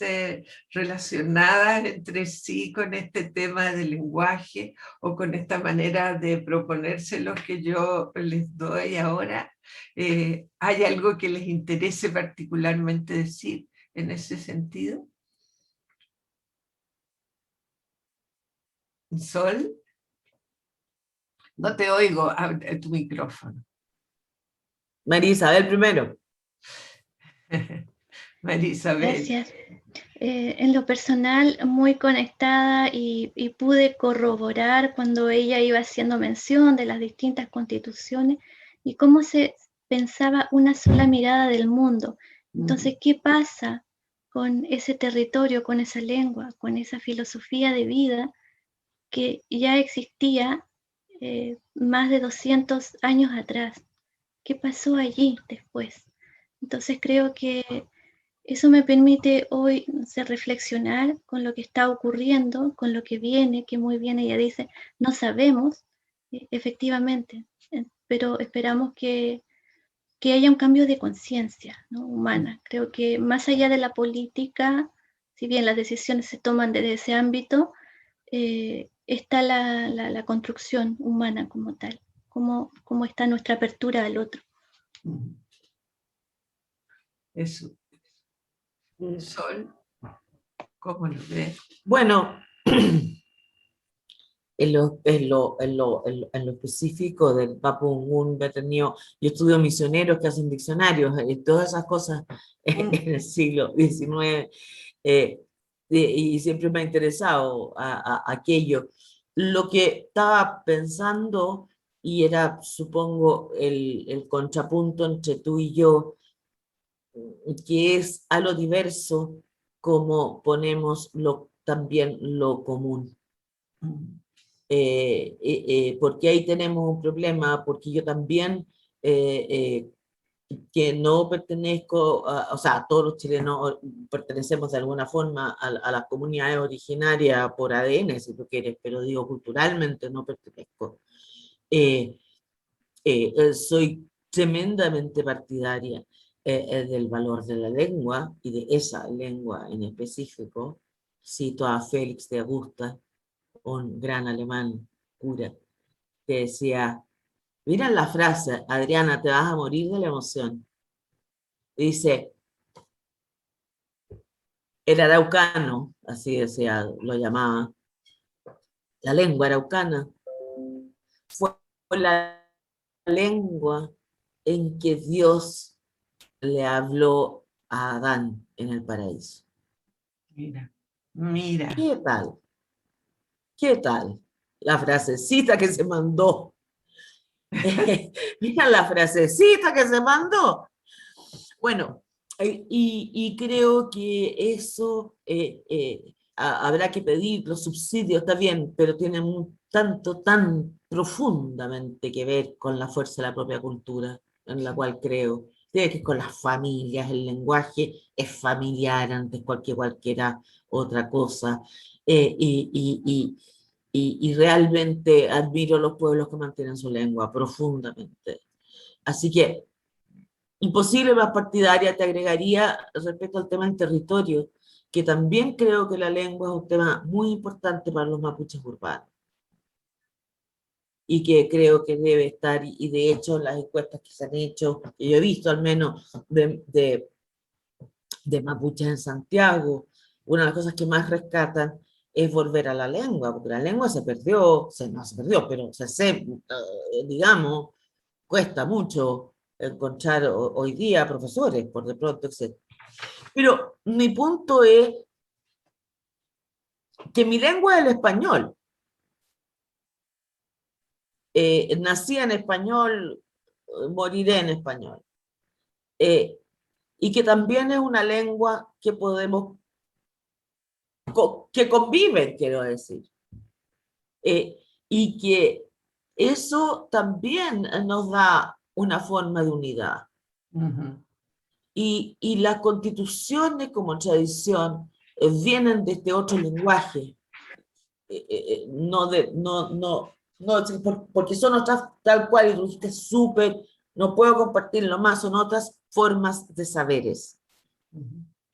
relacionadas entre sí con este tema del lenguaje o con esta manera de proponerse lo que yo les doy ahora? ¿Hay algo que les interese particularmente decir en ese sentido? Sol, no te oigo, abre tu micrófono. María Isabel primero. María Isabel. Gracias. En lo personal, muy conectada y pude corroborar cuando ella iba haciendo mención de las distintas constituciones y cómo se pensaba una sola mirada del mundo. Entonces, ¿qué pasa con ese territorio, con esa lengua, con esa filosofía de vida que ya existía más de 200 años atrás? ¿Qué pasó allí después? Entonces creo que eso me permite hoy reflexionar con lo que está ocurriendo, con lo que viene, que muy bien ella dice, no sabemos, efectivamente, pero esperamos que que haya un cambio de conciencia, ¿no?, humana. Creo que más allá de la política, si bien las decisiones se toman desde ese ámbito, está la construcción humana como tal, cómo está nuestra apertura al otro. Eso. Sol, ¿cómo lo ves? Bueno, en lo específico del Mapudungun, yo estudio misioneros que hacen diccionarios y todas esas cosas en el siglo XIX, y siempre me ha interesado aquello. Lo que estaba pensando, y era, supongo, el contrapunto entre tú y yo, que es a lo diverso como ponemos también lo común. Porque ahí tenemos un problema, porque yo también, que no pertenezco, o sea, todos los chilenos pertenecemos de alguna forma a las comunidades originarias por ADN, si tú quieres, pero digo, culturalmente no pertenezco. Soy tremendamente partidaria del valor de la lengua y de esa lengua en específico. Cito a Félix de Augusta, un gran alemán cura, que decía, mira la frase, Adriana, te vas a morir de la emoción. Dice, el araucano, así decía, lo llamaba, la lengua araucana, fue la lengua en que Dios le habló a Adán en el paraíso. Mira, mira. ¿Qué tal? ¿Qué tal? La frasecita que se mandó. Mira la frasecita que se mandó. Bueno, y creo que eso habrá que pedir los subsidios, está bien, pero tienen tan profundamente que ver con la fuerza de la propia cultura en la cual creo. Tiene que ver con las familias, el lenguaje es familiar antes cualquiera otra cosa. Y realmente admiro los pueblos que mantienen su lengua profundamente. Así que, imposible más partidaria, te agregaría respecto al tema del territorio, que también creo que la lengua es un tema muy importante para los mapuches urbanos. Y que creo que debe estar, y de hecho las encuestas que se han hecho, que yo he visto al menos de mapuches en Santiago, una de las cosas que más rescatan es volver a la lengua, porque la lengua se perdió, no se perdió, pero digamos, cuesta mucho encontrar hoy día profesores, por de pronto, etc. Pero mi punto es que mi lengua es el español. Nací en español, moriré en español. Y que también es una lengua que que conviven, quiero decir. Y que eso también nos da una forma de unidad. Y las constituciones como tradición vienen de este otro lenguaje, porque son otras, tal cual, y tú dijiste súper, no puedo compartirlo más, son otras formas de saberes.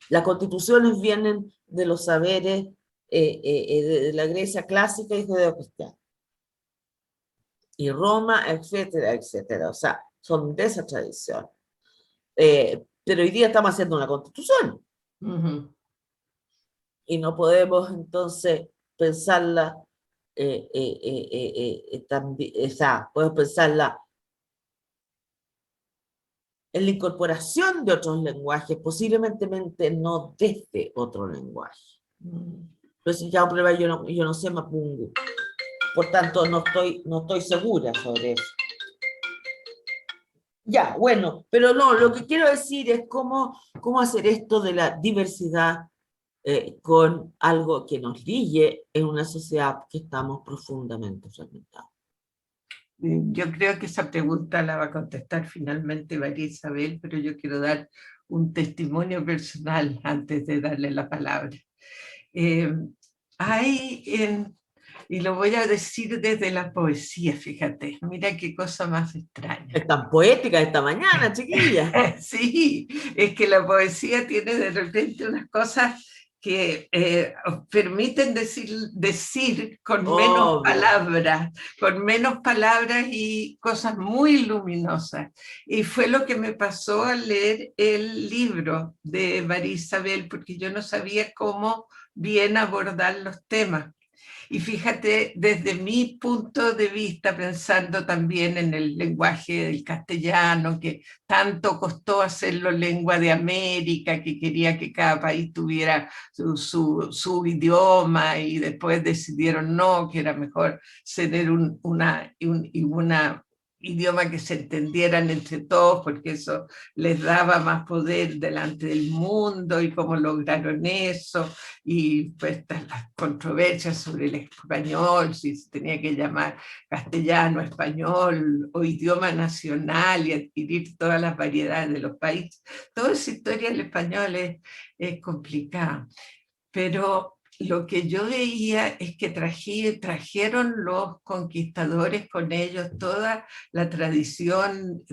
Las constituciones vienen de los saberes de la Grecia clásica y judeocristiana. Y Roma, etcétera, etcétera. O sea, son de esa tradición. Pero hoy día estamos haciendo una constitución. Y no podemos entonces pensarla también, o sea, podemos pensarla en la incorporación de otros lenguajes, posiblemente no desde otro lenguaje. Pero si ya un problema, yo no sé mapungu, por tanto no estoy segura sobre eso. Ya, bueno, pero no, lo que quiero decir es cómo hacer esto de la diversidad con algo que nos ligue en una sociedad que estamos profundamente fragmentados. Yo creo que esa pregunta la va a contestar finalmente María Isabel, pero yo quiero dar un testimonio personal antes de darle la palabra. Hay Y lo voy a decir desde la poesía, fíjate, mira qué cosa más extraña. Es tan poética esta mañana, chiquilla. Sí, es que la poesía tiene de repente unas cosas que permiten decir Obvio. con menos palabras y cosas muy luminosas. Y fue lo que me pasó al leer el libro de María Isabel, porque yo no sabía cómo bien abordar los temas. Y fíjate, desde mi punto de vista, pensando también en el lenguaje del castellano, que tanto costó hacerlo lengua de América, que quería que cada país tuviera su idioma y después decidieron no, que era mejor tener una idioma que se entendieran entre todos, porque eso les daba más poder delante del mundo y cómo lograron eso, y pues las controversias sobre el español, si se tenía que llamar castellano, español o idioma nacional y adquirir todas las variedades de los países. Toda esa historia del español es complicada, pero lo que yo veía es que trajeron los conquistadores con ellos toda la tradición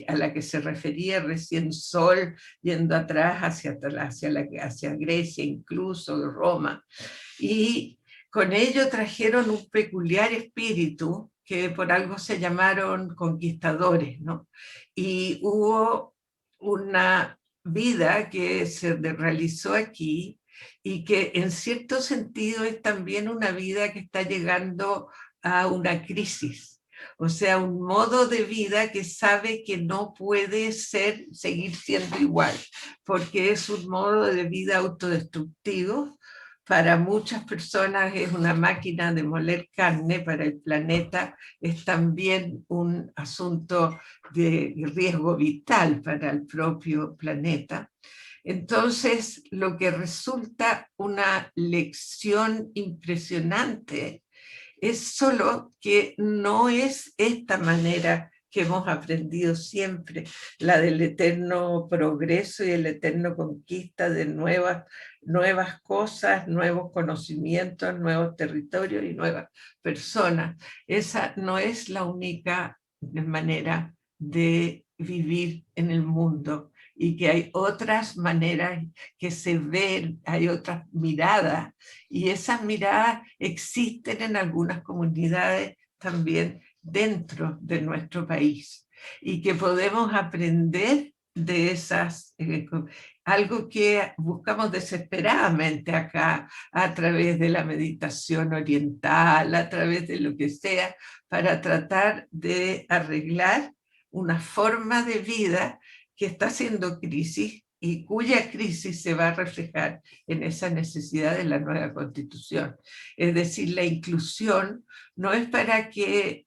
a la que se refería recién Sol, yendo atrás hacia Grecia, incluso Roma. Y con ello trajeron un peculiar espíritu que por algo se llamaron conquistadores, ¿no? Y hubo una vida que se realizó aquí y que en cierto sentido es también una vida que está llegando a una crisis. O sea, un modo de vida que sabe que no puede seguir siendo igual, porque es un modo de vida autodestructivo. Para muchas personas es una máquina de moler carne, para el planeta es también un asunto de riesgo vital para el propio planeta. Entonces, lo que resulta una lección impresionante es solo que no es esta manera que hemos aprendido siempre, la del eterno progreso y el eterno conquista de nuevas cosas, nuevos conocimientos, nuevos territorios y nuevas personas. Esa no es la única manera de vivir en el mundo, y que hay otras maneras que se ven, hay otras miradas, y esas miradas existen en algunas comunidades también dentro de nuestro país, y que podemos aprender de esas, algo que buscamos desesperadamente acá a través de la meditación oriental, a través de lo que sea, para tratar de arreglar una forma de vida que está haciendo crisis y cuya crisis se va a reflejar en esa necesidad de la nueva constitución. Es decir, la inclusión no es para que,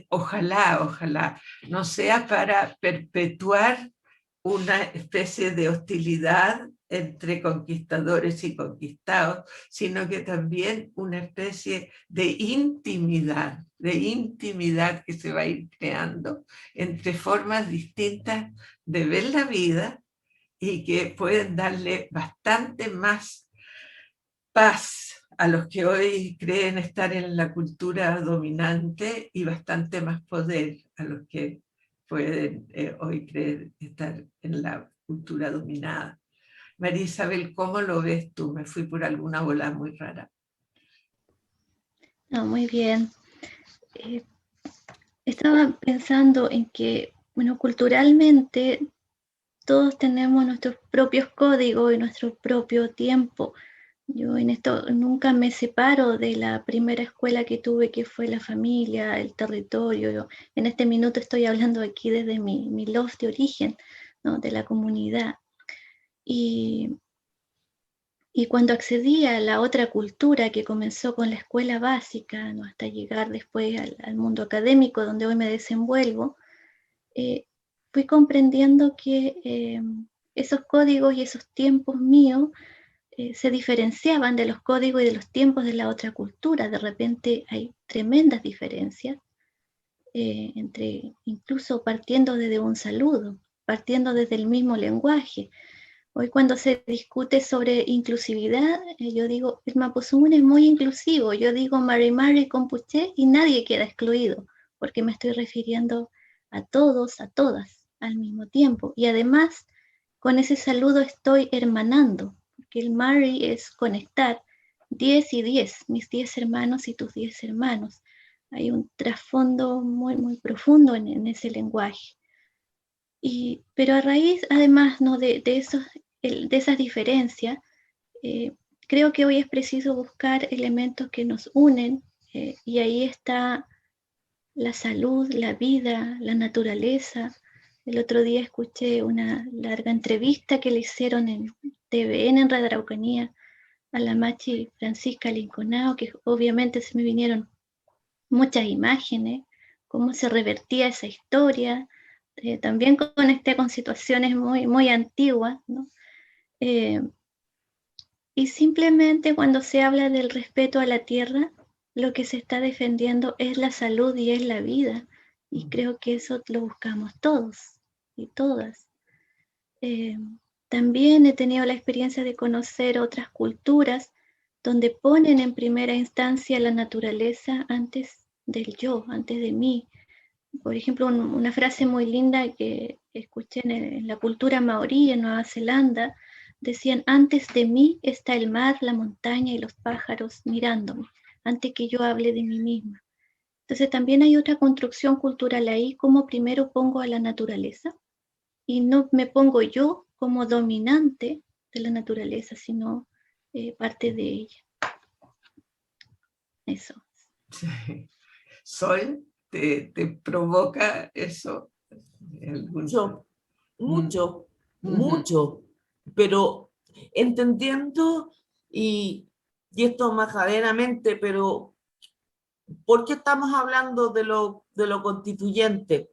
ojalá, no sea para perpetuar una especie de hostilidad entre conquistadores y conquistados, sino que también una especie de intimidad que se va a ir creando entre formas distintas de ver la vida y que pueden darle bastante más paz a los que hoy creen estar en la cultura dominante y bastante más poder a los que pueden hoy creer estar en la cultura dominada. María Isabel, ¿cómo lo ves tú? Me fui por alguna bola muy rara. No, muy bien. Estaba pensando en que, bueno, culturalmente todos tenemos nuestros propios códigos y nuestro propio tiempo. Yo en esto nunca me separo de la primera escuela que tuve, que fue la familia, el territorio. Yo en este minuto estoy hablando aquí desde mi loft de origen, ¿no? De la comunidad. Y cuando accedí a la otra cultura que comenzó con la escuela básica, ¿no? Hasta llegar después al mundo académico donde hoy me desenvuelvo, fui comprendiendo que esos códigos y esos tiempos míos se diferenciaban de los códigos y de los tiempos de la otra cultura. De repente hay tremendas diferencias, incluso partiendo desde un saludo, partiendo desde el mismo lenguaje. Hoy cuando se discute sobre inclusividad, yo digo, el Mapuzungún es muy inclusivo. Yo digo Mari Mari Compuché y nadie queda excluido, porque me estoy refiriendo a todos, a todas, al mismo tiempo. Y además, con ese saludo estoy hermanando, porque el Mari es conectar 10 y 10, mis 10 hermanos y tus 10 hermanos. Hay un trasfondo muy, muy profundo en ese lenguaje. Pero a raíz, además, ¿no? de esas diferencias, creo que hoy es preciso buscar elementos que nos unen, y ahí está la salud, la vida, la naturaleza. El otro día escuché una larga entrevista que le hicieron en TVN, en Radio Araucanía, a la Machi Francisca Linconao, que obviamente se me vinieron muchas imágenes, cómo se revertía esa historia, también conecté con situaciones muy, muy antiguas, ¿no? Y simplemente cuando se habla del respeto a la tierra, lo que se está defendiendo es la salud y es la vida. Y creo que eso lo buscamos todos y todas. También he tenido la experiencia de conocer otras culturas donde ponen en primera instancia la naturaleza antes del yo, antes de mí. Por ejemplo, una frase muy linda que escuché en la cultura maorí en Nueva Zelanda, decían, antes de mí está el mar, la montaña y los pájaros mirándome, antes que yo hable de mí misma. Entonces también hay otra construcción cultural ahí, como primero pongo a la naturaleza y no me pongo yo como dominante de la naturaleza, sino parte de ella. Eso. Sí. Sol, ¿te provoca eso? Mucho, pero entendiendo y esto majaderamente, pero ¿por qué estamos hablando de lo constituyente?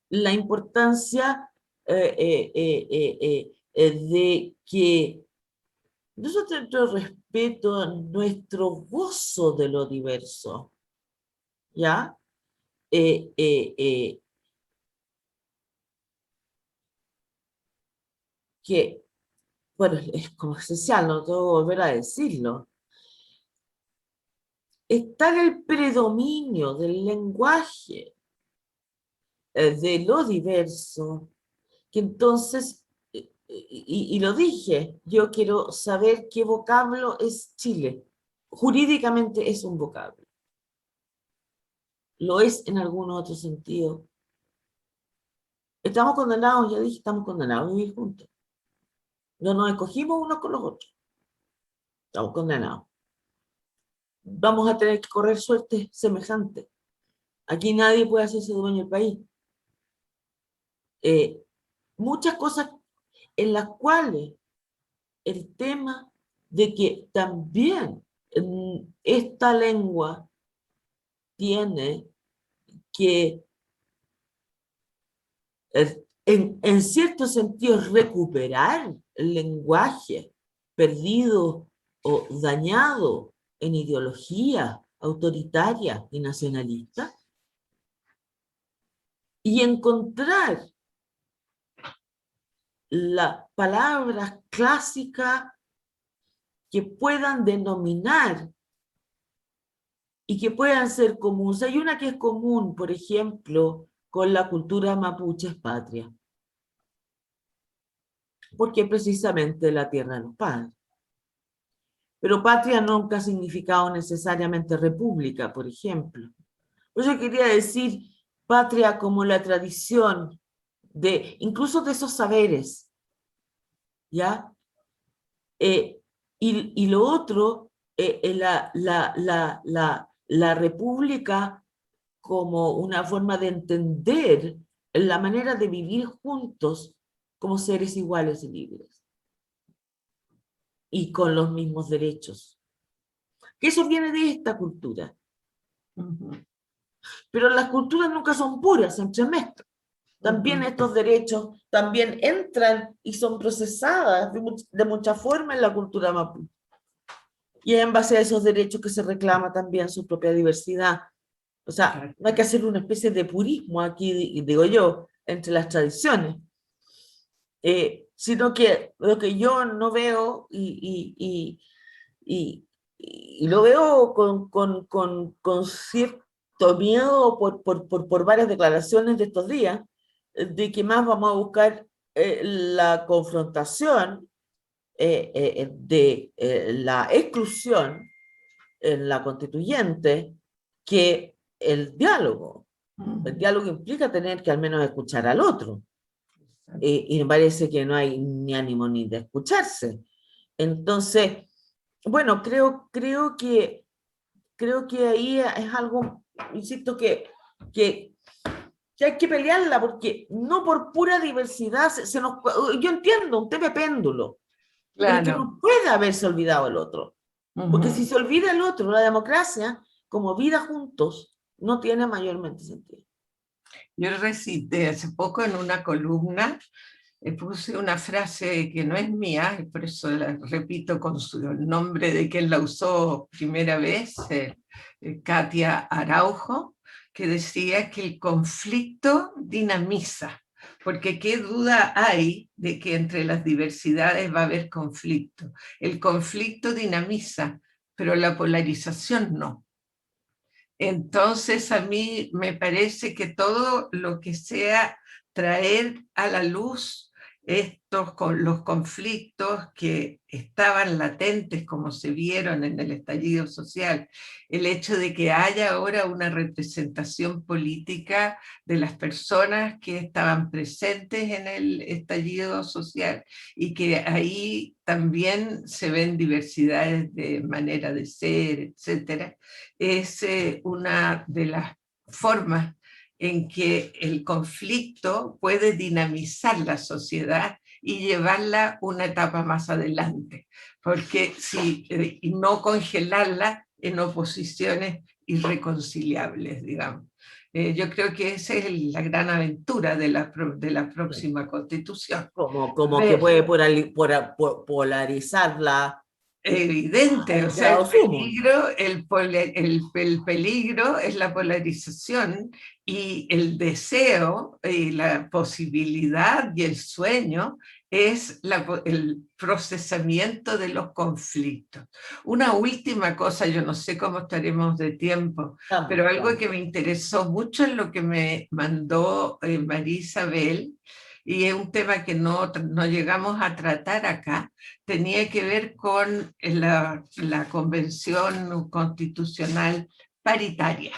La importancia de que nosotros respeto nuestro gozo de lo diverso, ¿ya? Que, bueno, es como esencial, no tengo que volver a decirlo. Está en el predominio del lenguaje de lo diverso, que entonces, y lo dije, yo quiero saber qué vocablo es Chile. Jurídicamente es un vocablo. Lo es en algún otro sentido. Estamos condenados, ya dije, estamos condenados a vivir juntos. No nos escogimos unos con los otros. Estamos condenados. Vamos a tener que correr suerte semejante. Aquí nadie puede hacerse dueño del país. Muchas cosas en las cuales el tema de que también esta lengua tiene que, en cierto sentido, recuperar el lenguaje perdido o dañado en ideología autoritaria y nacionalista, y encontrar las palabras clásicas que puedan denominar y que puedan ser comunes. Hay una que es común, por ejemplo, con la cultura mapuche, es patria, porque precisamente la tierra de los padres. Pero patria nunca ha significado necesariamente república, por ejemplo. Pues yo quería decir patria como la tradición incluso de esos saberes, ¿ya? Y lo otro, la república como una forma de entender la manera de vivir juntos como seres iguales y libres y con los mismos derechos. Que eso viene de esta cultura. Pero las culturas nunca son puras, se entremezclan. También estos derechos también entran y son procesadas de muchas formas en la cultura mapuche. Y es en base a esos derechos que se reclama también su propia diversidad. O sea, no hay que hacer una especie de purismo aquí, digo yo, entre las tradiciones. sino que lo que yo no veo y lo veo con cierto miedo por varias declaraciones de estos días, de que más vamos a buscar la confrontación de la exclusión en la constituyente que el diálogo. El diálogo implica tener que al menos escuchar al otro. Y me parece que no hay ni ánimo ni de escucharse. Entonces, bueno, creo que ahí es algo, insisto, que hay que pelearla, porque no por pura diversidad yo entiendo un tema de péndulo, pero es que no puede haberse olvidado el otro. Porque si se olvida el otro, la democracia, como vida juntos, no tiene mayormente sentido. Yo recité hace poco en una columna, puse una frase que no es mía, y por eso la repito con el nombre de quien la usó primera vez, Katia Araujo, que decía que el conflicto dinamiza, porque qué duda hay de que entre las diversidades va a haber conflicto. El conflicto dinamiza, pero la polarización no. Entonces a mí me parece que todo lo que sea traer a la luz los conflictos que estaban latentes, como se vieron en el estallido social, el hecho de que haya ahora una representación política de las personas que estaban presentes en el estallido social y que ahí también se ven diversidades de manera de ser, etcétera, es una de las formas en que el conflicto puede dinamizar la sociedad y llevarla una etapa más adelante, porque y no congelarla en oposiciones irreconciliables, digamos. Yo creo que esa es la gran aventura de la próxima constitución. Como que puede polarizarla. Evidente, o sea, el peligro es la polarización, y el deseo y la posibilidad y el sueño es el procesamiento de los conflictos. Una última cosa, yo no sé cómo estaremos de tiempo, pero algo que me interesó mucho es lo que me mandó María Isabel, y es un tema que no llegamos a tratar acá, tenía que ver con la Convención Constitucional Paritaria,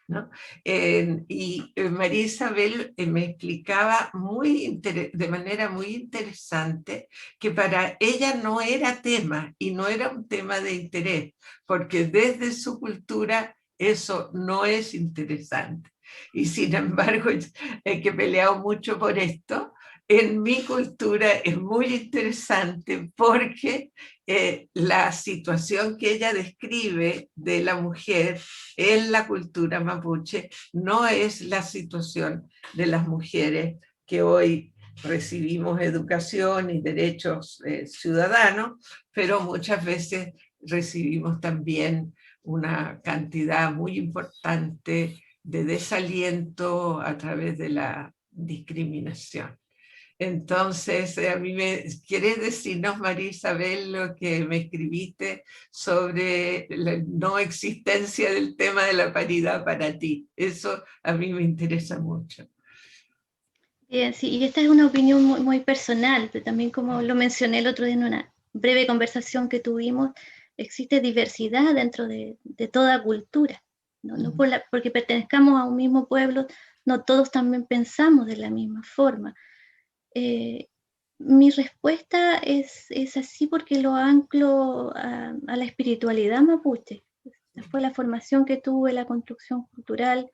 ¿no? Y María Isabel me explicaba de manera muy interesante que para ella no era tema, y no era un tema de interés, porque desde su cultura eso no es interesante. Y sin embargo, que he peleado mucho por esto, en mi cultura es muy interesante, porque la situación que ella describe de la mujer en la cultura mapuche no es la situación de las mujeres que hoy recibimos educación y derechos ciudadanos, pero muchas veces recibimos también una cantidad muy importante de desaliento a través de la discriminación. Entonces, ¿quieres decirnos, María Isabel, lo que me escribiste sobre la no existencia del tema de la paridad para ti? Eso a mí me interesa mucho. Bien, sí, y esta es una opinión muy, muy personal, pero también, como lo mencioné el otro día en una breve conversación que tuvimos, existe diversidad dentro de toda cultura, ¿no? No porque pertenezcamos a un mismo pueblo, no todos también pensamos de la misma forma. Mi respuesta es así porque lo anclo a la espiritualidad mapuche. Esa fue la formación que tuve, la construcción cultural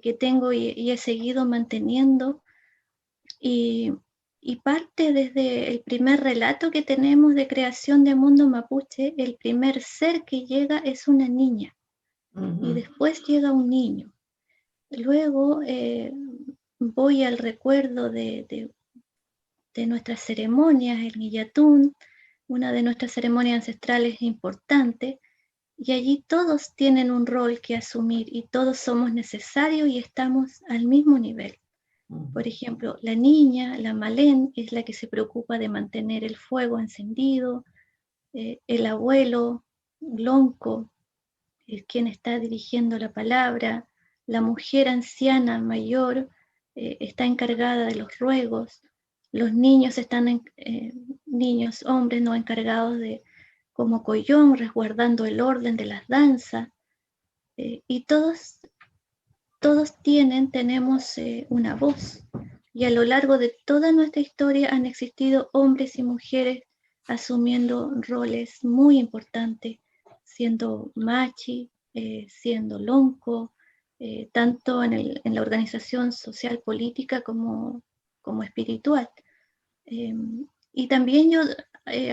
que tengo y he seguido manteniendo. Y parte desde el primer relato que tenemos de creación de mundo mapuche, el primer ser que llega es una niña, y después llega un niño. Luego voy al recuerdo de nuestras ceremonias, el Guillatún, una de nuestras ceremonias ancestrales importantes, y allí todos tienen un rol que asumir y todos somos necesarios y estamos al mismo nivel. Por ejemplo, la niña, la Malén, es la que se preocupa de mantener el fuego encendido. El abuelo, Lonco, es quien está dirigiendo la palabra. La mujer anciana mayor está encargada de los ruegos. Los niños niños, hombres, no encargados de, como Collón, resguardando el orden de las danzas. Y todos tenemos una voz. Y a lo largo de toda nuestra historia han existido hombres y mujeres asumiendo roles muy importantes, siendo machi, siendo lonco, tanto en la organización social política como espiritual. Y también yo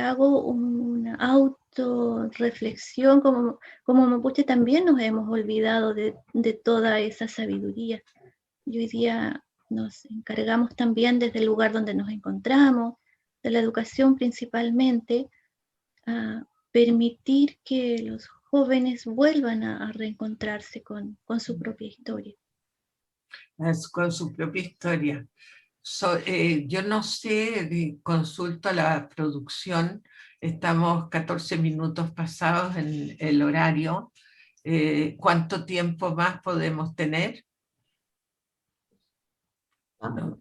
hago una autorreflexión, como mapuche también nos hemos olvidado de toda esa sabiduría. Y hoy día nos encargamos también desde el lugar donde nos encontramos, de la educación principalmente, a permitir que los jóvenes vuelvan a reencontrarse con su propia historia. Con su propia historia. Yo no sé, consulto a la producción, estamos 14 minutos pasados en el horario. ¿Cuánto tiempo más podemos tener? No.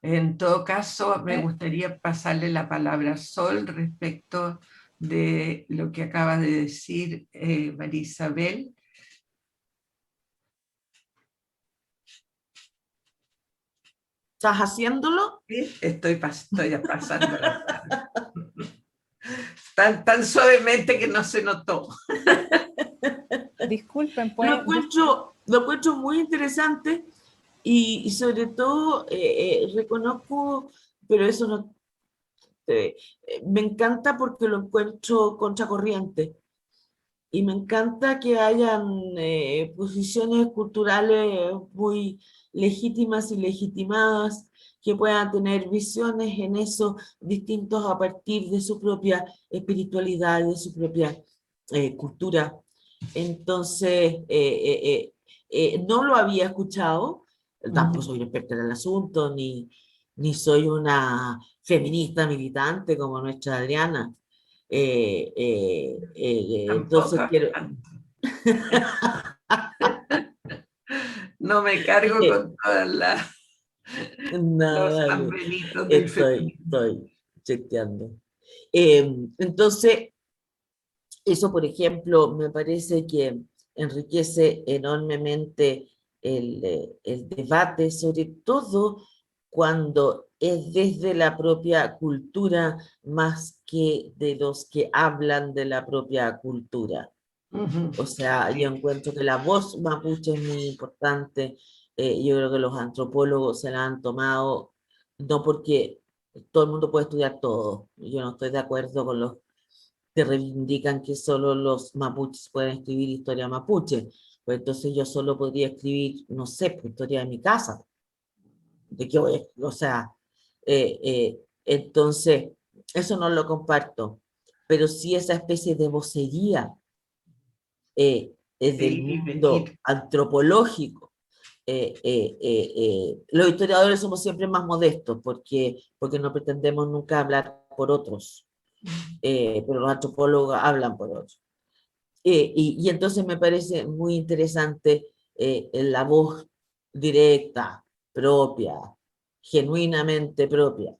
En todo caso, me gustaría pasarle la palabra a Sol respecto de lo que acaba de decir María Isabel. ¿Estás haciéndolo? ¿Sí? Estoy pasando tan suavemente que no se notó. Disculpen, Lo encuentro muy interesante y sobre todo reconozco, pero eso no... me encanta porque lo encuentro contracorriente y me encanta que hayan posiciones culturales muy legítimas y legitimadas, que puedan tener visiones en eso distintos a partir de su propia espiritualidad, de su propia cultura. Entonces, no lo había escuchado, tampoco soy una experta en el asunto, ni soy una feminista militante como nuestra Adriana. Entonces quiero... No me cargo con todas los Nada, sanbenitos del feminismo. estoy chequeando. Entonces, eso, por ejemplo, me parece que enriquece enormemente el debate, sobre todo cuando es desde la propia cultura más que de los que hablan de la propia cultura. O sea, yo encuentro que la voz mapuche es muy importante. Yo creo que los antropólogos se la han tomado, no porque todo el mundo puede estudiar todo. Yo no estoy de acuerdo con los que reivindican que solo los mapuches pueden escribir historia mapuche. Pues entonces yo solo podría escribir, no sé, pues, historia de mi casa. ¿De qué voy a, o sea, entonces, eso no lo comparto. Pero sí esa especie de vocería del mundo antropológico. Los historiadores somos siempre más modestos porque no pretendemos nunca hablar por otros, pero los antropólogos hablan por otros. Y entonces me parece muy interesante la voz directa, propia, genuinamente propia.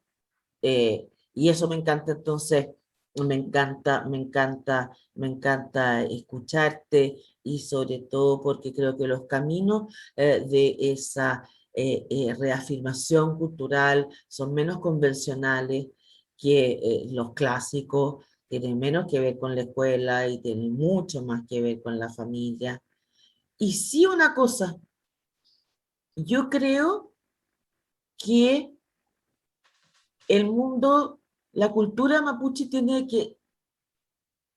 Y eso me encanta, entonces, me encanta escucharte y sobre todo porque creo que los caminos de esa reafirmación cultural son menos convencionales que los clásicos, tienen menos que ver con la escuela y tienen mucho más que ver con la familia. Y sí una cosa, yo creo que el mundo, la cultura mapuche tiene que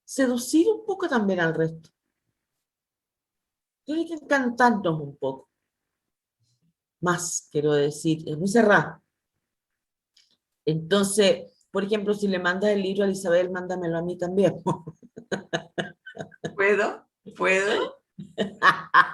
seducir un poco también al resto. Tiene que encantarnos un poco. Más, quiero decir, es muy cerrada. Entonces, por ejemplo, si le mandas el libro a Isabel, mándamelo a mí también. ¿Puedo?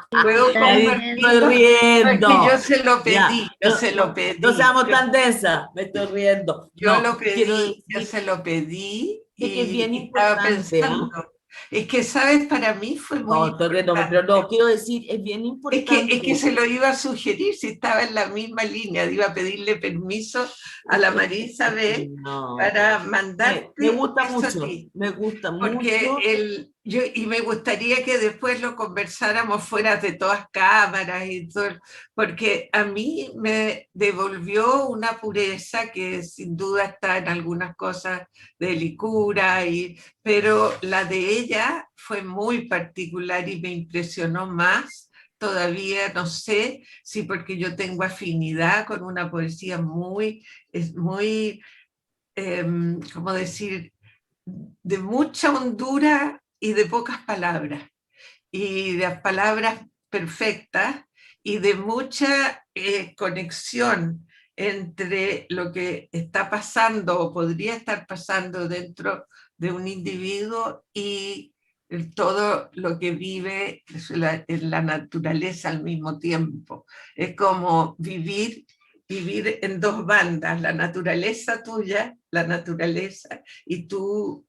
Puedo Totalmente. Me estoy riendo. Porque yo se lo pedí, Ya, yo se lo pedí. No seamos tan densas, me estoy riendo. Yo No, lo quiero pedí, yo decir se lo pedí de que es bien y estaba importante, ¿ah? pensando. Es que, ¿sabes? Para mí fue muy No, estoy riéndome, pero no, importante. quiero decir, es bien Es que importante. se lo iba a sugerir si estaba en la misma línea, iba a pedirle permiso a la María Isabel No, para me mandarte gusta eso a mucho, ti. me gusta Porque mucho. y me gustaría que después lo conversáramos fuera de todas cámaras y todo, porque a mí me devolvió una pureza que sin duda está en algunas cosas de Licura, pero la de ella fue muy particular y me impresionó más. Todavía no sé si porque yo tengo afinidad con una poesía muy, ¿cómo decir?, de mucha hondura y de pocas palabras, y de palabras perfectas y de mucha conexión entre lo que está pasando o podría estar pasando dentro de un individuo y todo lo que vive en la naturaleza al mismo tiempo. Es como vivir en dos bandas, la naturaleza tuya, la naturaleza y tú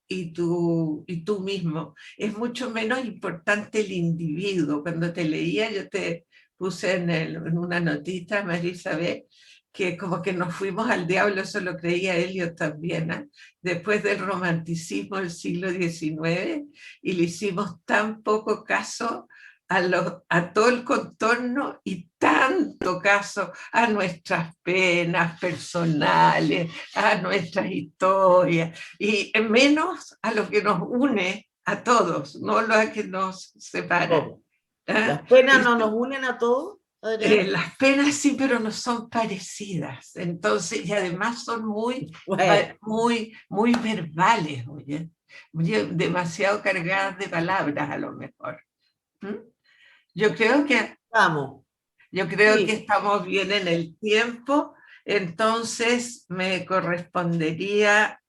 mismo. Es mucho menos importante el individuo. Cuando te leía, yo te puse en una notita, María Isabel, que como que nos fuimos al diablo, eso lo creía Elliot también, ¿eh? Después del romanticismo del siglo XIX, y le hicimos tan poco caso a todo el contorno y tanto caso a nuestras penas personales, a nuestras historias, y menos a lo que nos une a todos, no lo que nos separa. ¿Cómo? ¿Ah? ¿Las penas no nos unen a todos, Adriana? Las penas sí, pero no son parecidas. Entonces, y además son Bueno, muy verbales, oye, demasiado cargadas de palabras a lo mejor. ¿Mm? Yo creo que vamos, Yo creo que sí. estamos bien en el tiempo, entonces me correspondería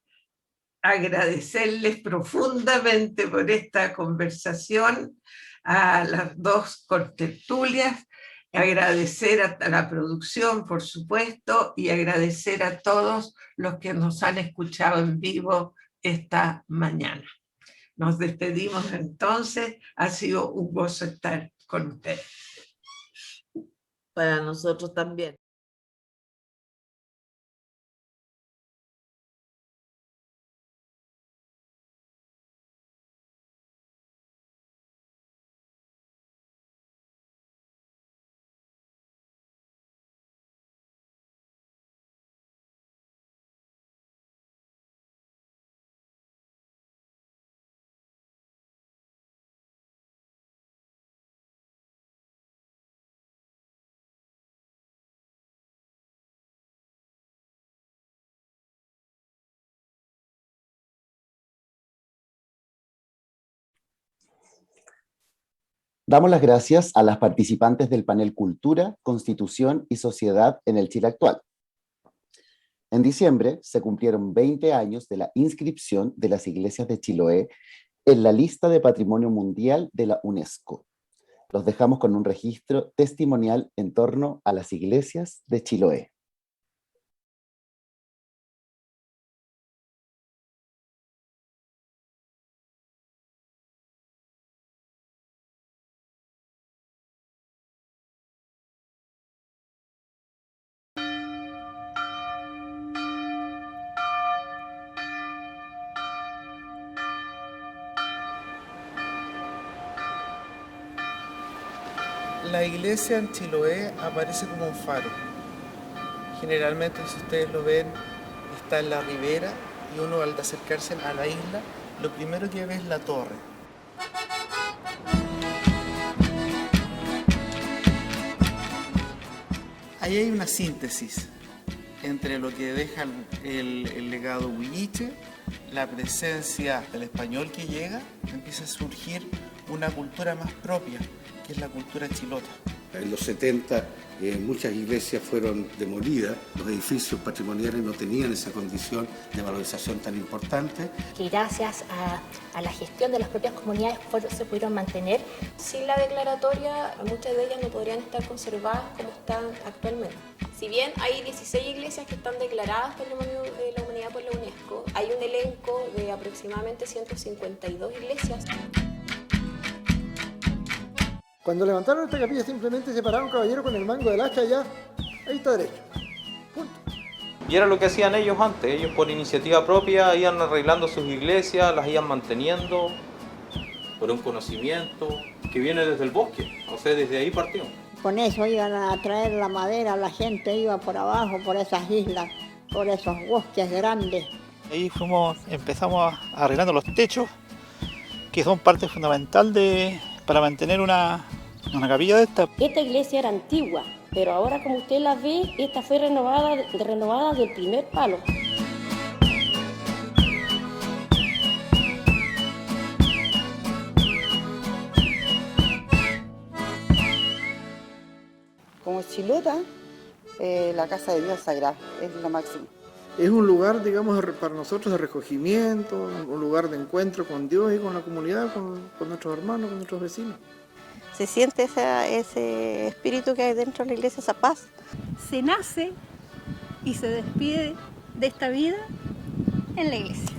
agradecerles profundamente por esta conversación a las dos contertulias, agradecer a la producción, por supuesto, y agradecer a todos los que nos han escuchado en vivo esta mañana. Nos despedimos entonces, ha sido un gozo estar con ustedes. Para nosotros también. Damos las gracias a las participantes del panel Cultura, Constitución y Sociedad en el Chile actual. En diciembre se cumplieron 20 años de la inscripción de las iglesias de Chiloé en la lista de Patrimonio Mundial de la UNESCO. Los dejamos con un registro testimonial en torno a las iglesias de Chiloé. La iglesia en Chiloé aparece como un faro. Generalmente, si ustedes lo ven, está en la ribera y uno al acercarse a la isla, lo primero que ve es la torre. Ahí hay una síntesis entre lo que deja el legado huilliche, la presencia del español que llega, empieza a surgir una cultura más propia, que es la cultura chilota. En los 70 muchas iglesias fueron demolidas, los edificios patrimoniales no tenían esa condición de valorización tan importante. Que gracias a la gestión de las propias comunidades se pudieron mantener. Sin la declaratoria, muchas de ellas no podrían estar conservadas como están actualmente. Si bien hay 16 iglesias que están declaradas Patrimonio de la Humanidad por la UNESCO, hay un elenco de aproximadamente 152 iglesias. Cuando levantaron esta capilla simplemente se paraba un caballero con el mango del hacha ya, ahí está derecho. Punto. Y era lo que hacían ellos antes, ellos por iniciativa propia iban arreglando sus iglesias, las iban manteniendo por un conocimiento que viene desde el bosque, o sea, desde ahí partió. Con eso iban a traer la madera, la gente iba por abajo, por esas islas, por esos bosques grandes. Ahí empezamos arreglando los techos, que son parte fundamental para mantener una capilla de esta. Esta iglesia era antigua, pero ahora como usted la ve, esta fue renovada del primer palo. Como Chilota, la casa de Dios sagrada es lo máximo. Es un lugar, digamos, para nosotros de recogimiento, un lugar de encuentro con Dios y con la comunidad, con nuestros hermanos, con nuestros vecinos. Se siente ese espíritu que hay dentro de la iglesia, esa paz. Se nace y se despide de esta vida en la iglesia.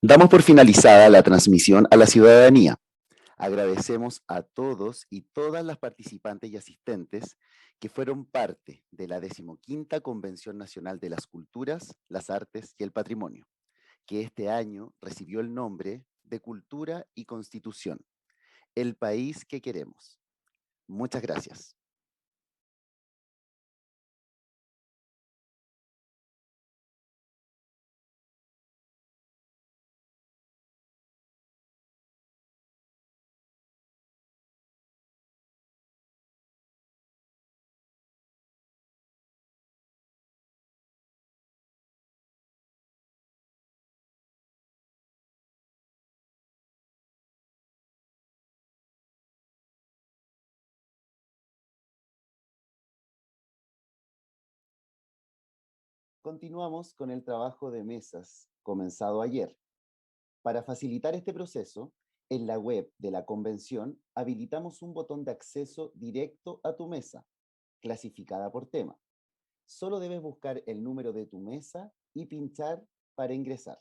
Damos por finalizada la transmisión a la ciudadanía. Agradecemos a todos y todas las participantes y asistentes que fueron parte de la 15ª Convención Nacional de las Culturas, las Artes y el Patrimonio, que este año recibió el nombre de Cultura y Constitución, el país que queremos. Muchas gracias. Continuamos con el trabajo de mesas comenzado ayer. Para facilitar este proceso, en la web de la convención habilitamos un botón de acceso directo a tu mesa, clasificada por tema. Solo debes buscar el número de tu mesa y pinchar para ingresar.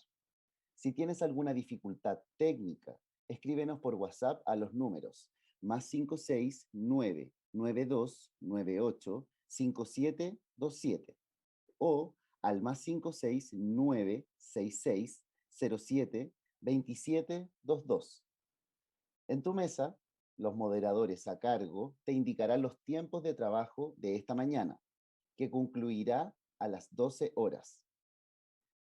Si tienes alguna dificultad técnica, escríbenos por WhatsApp a los números +56 992 98 5727 o al +56 966 07 2722. En tu mesa, los moderadores a cargo te indicarán los tiempos de trabajo de esta mañana, que concluirá a las 12 horas.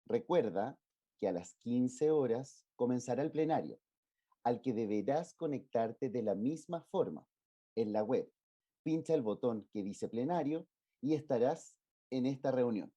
Recuerda que a las 15 horas comenzará el plenario, al que deberás conectarte de la misma forma en la web. Pincha el botón que dice plenario y estarás en esta reunión.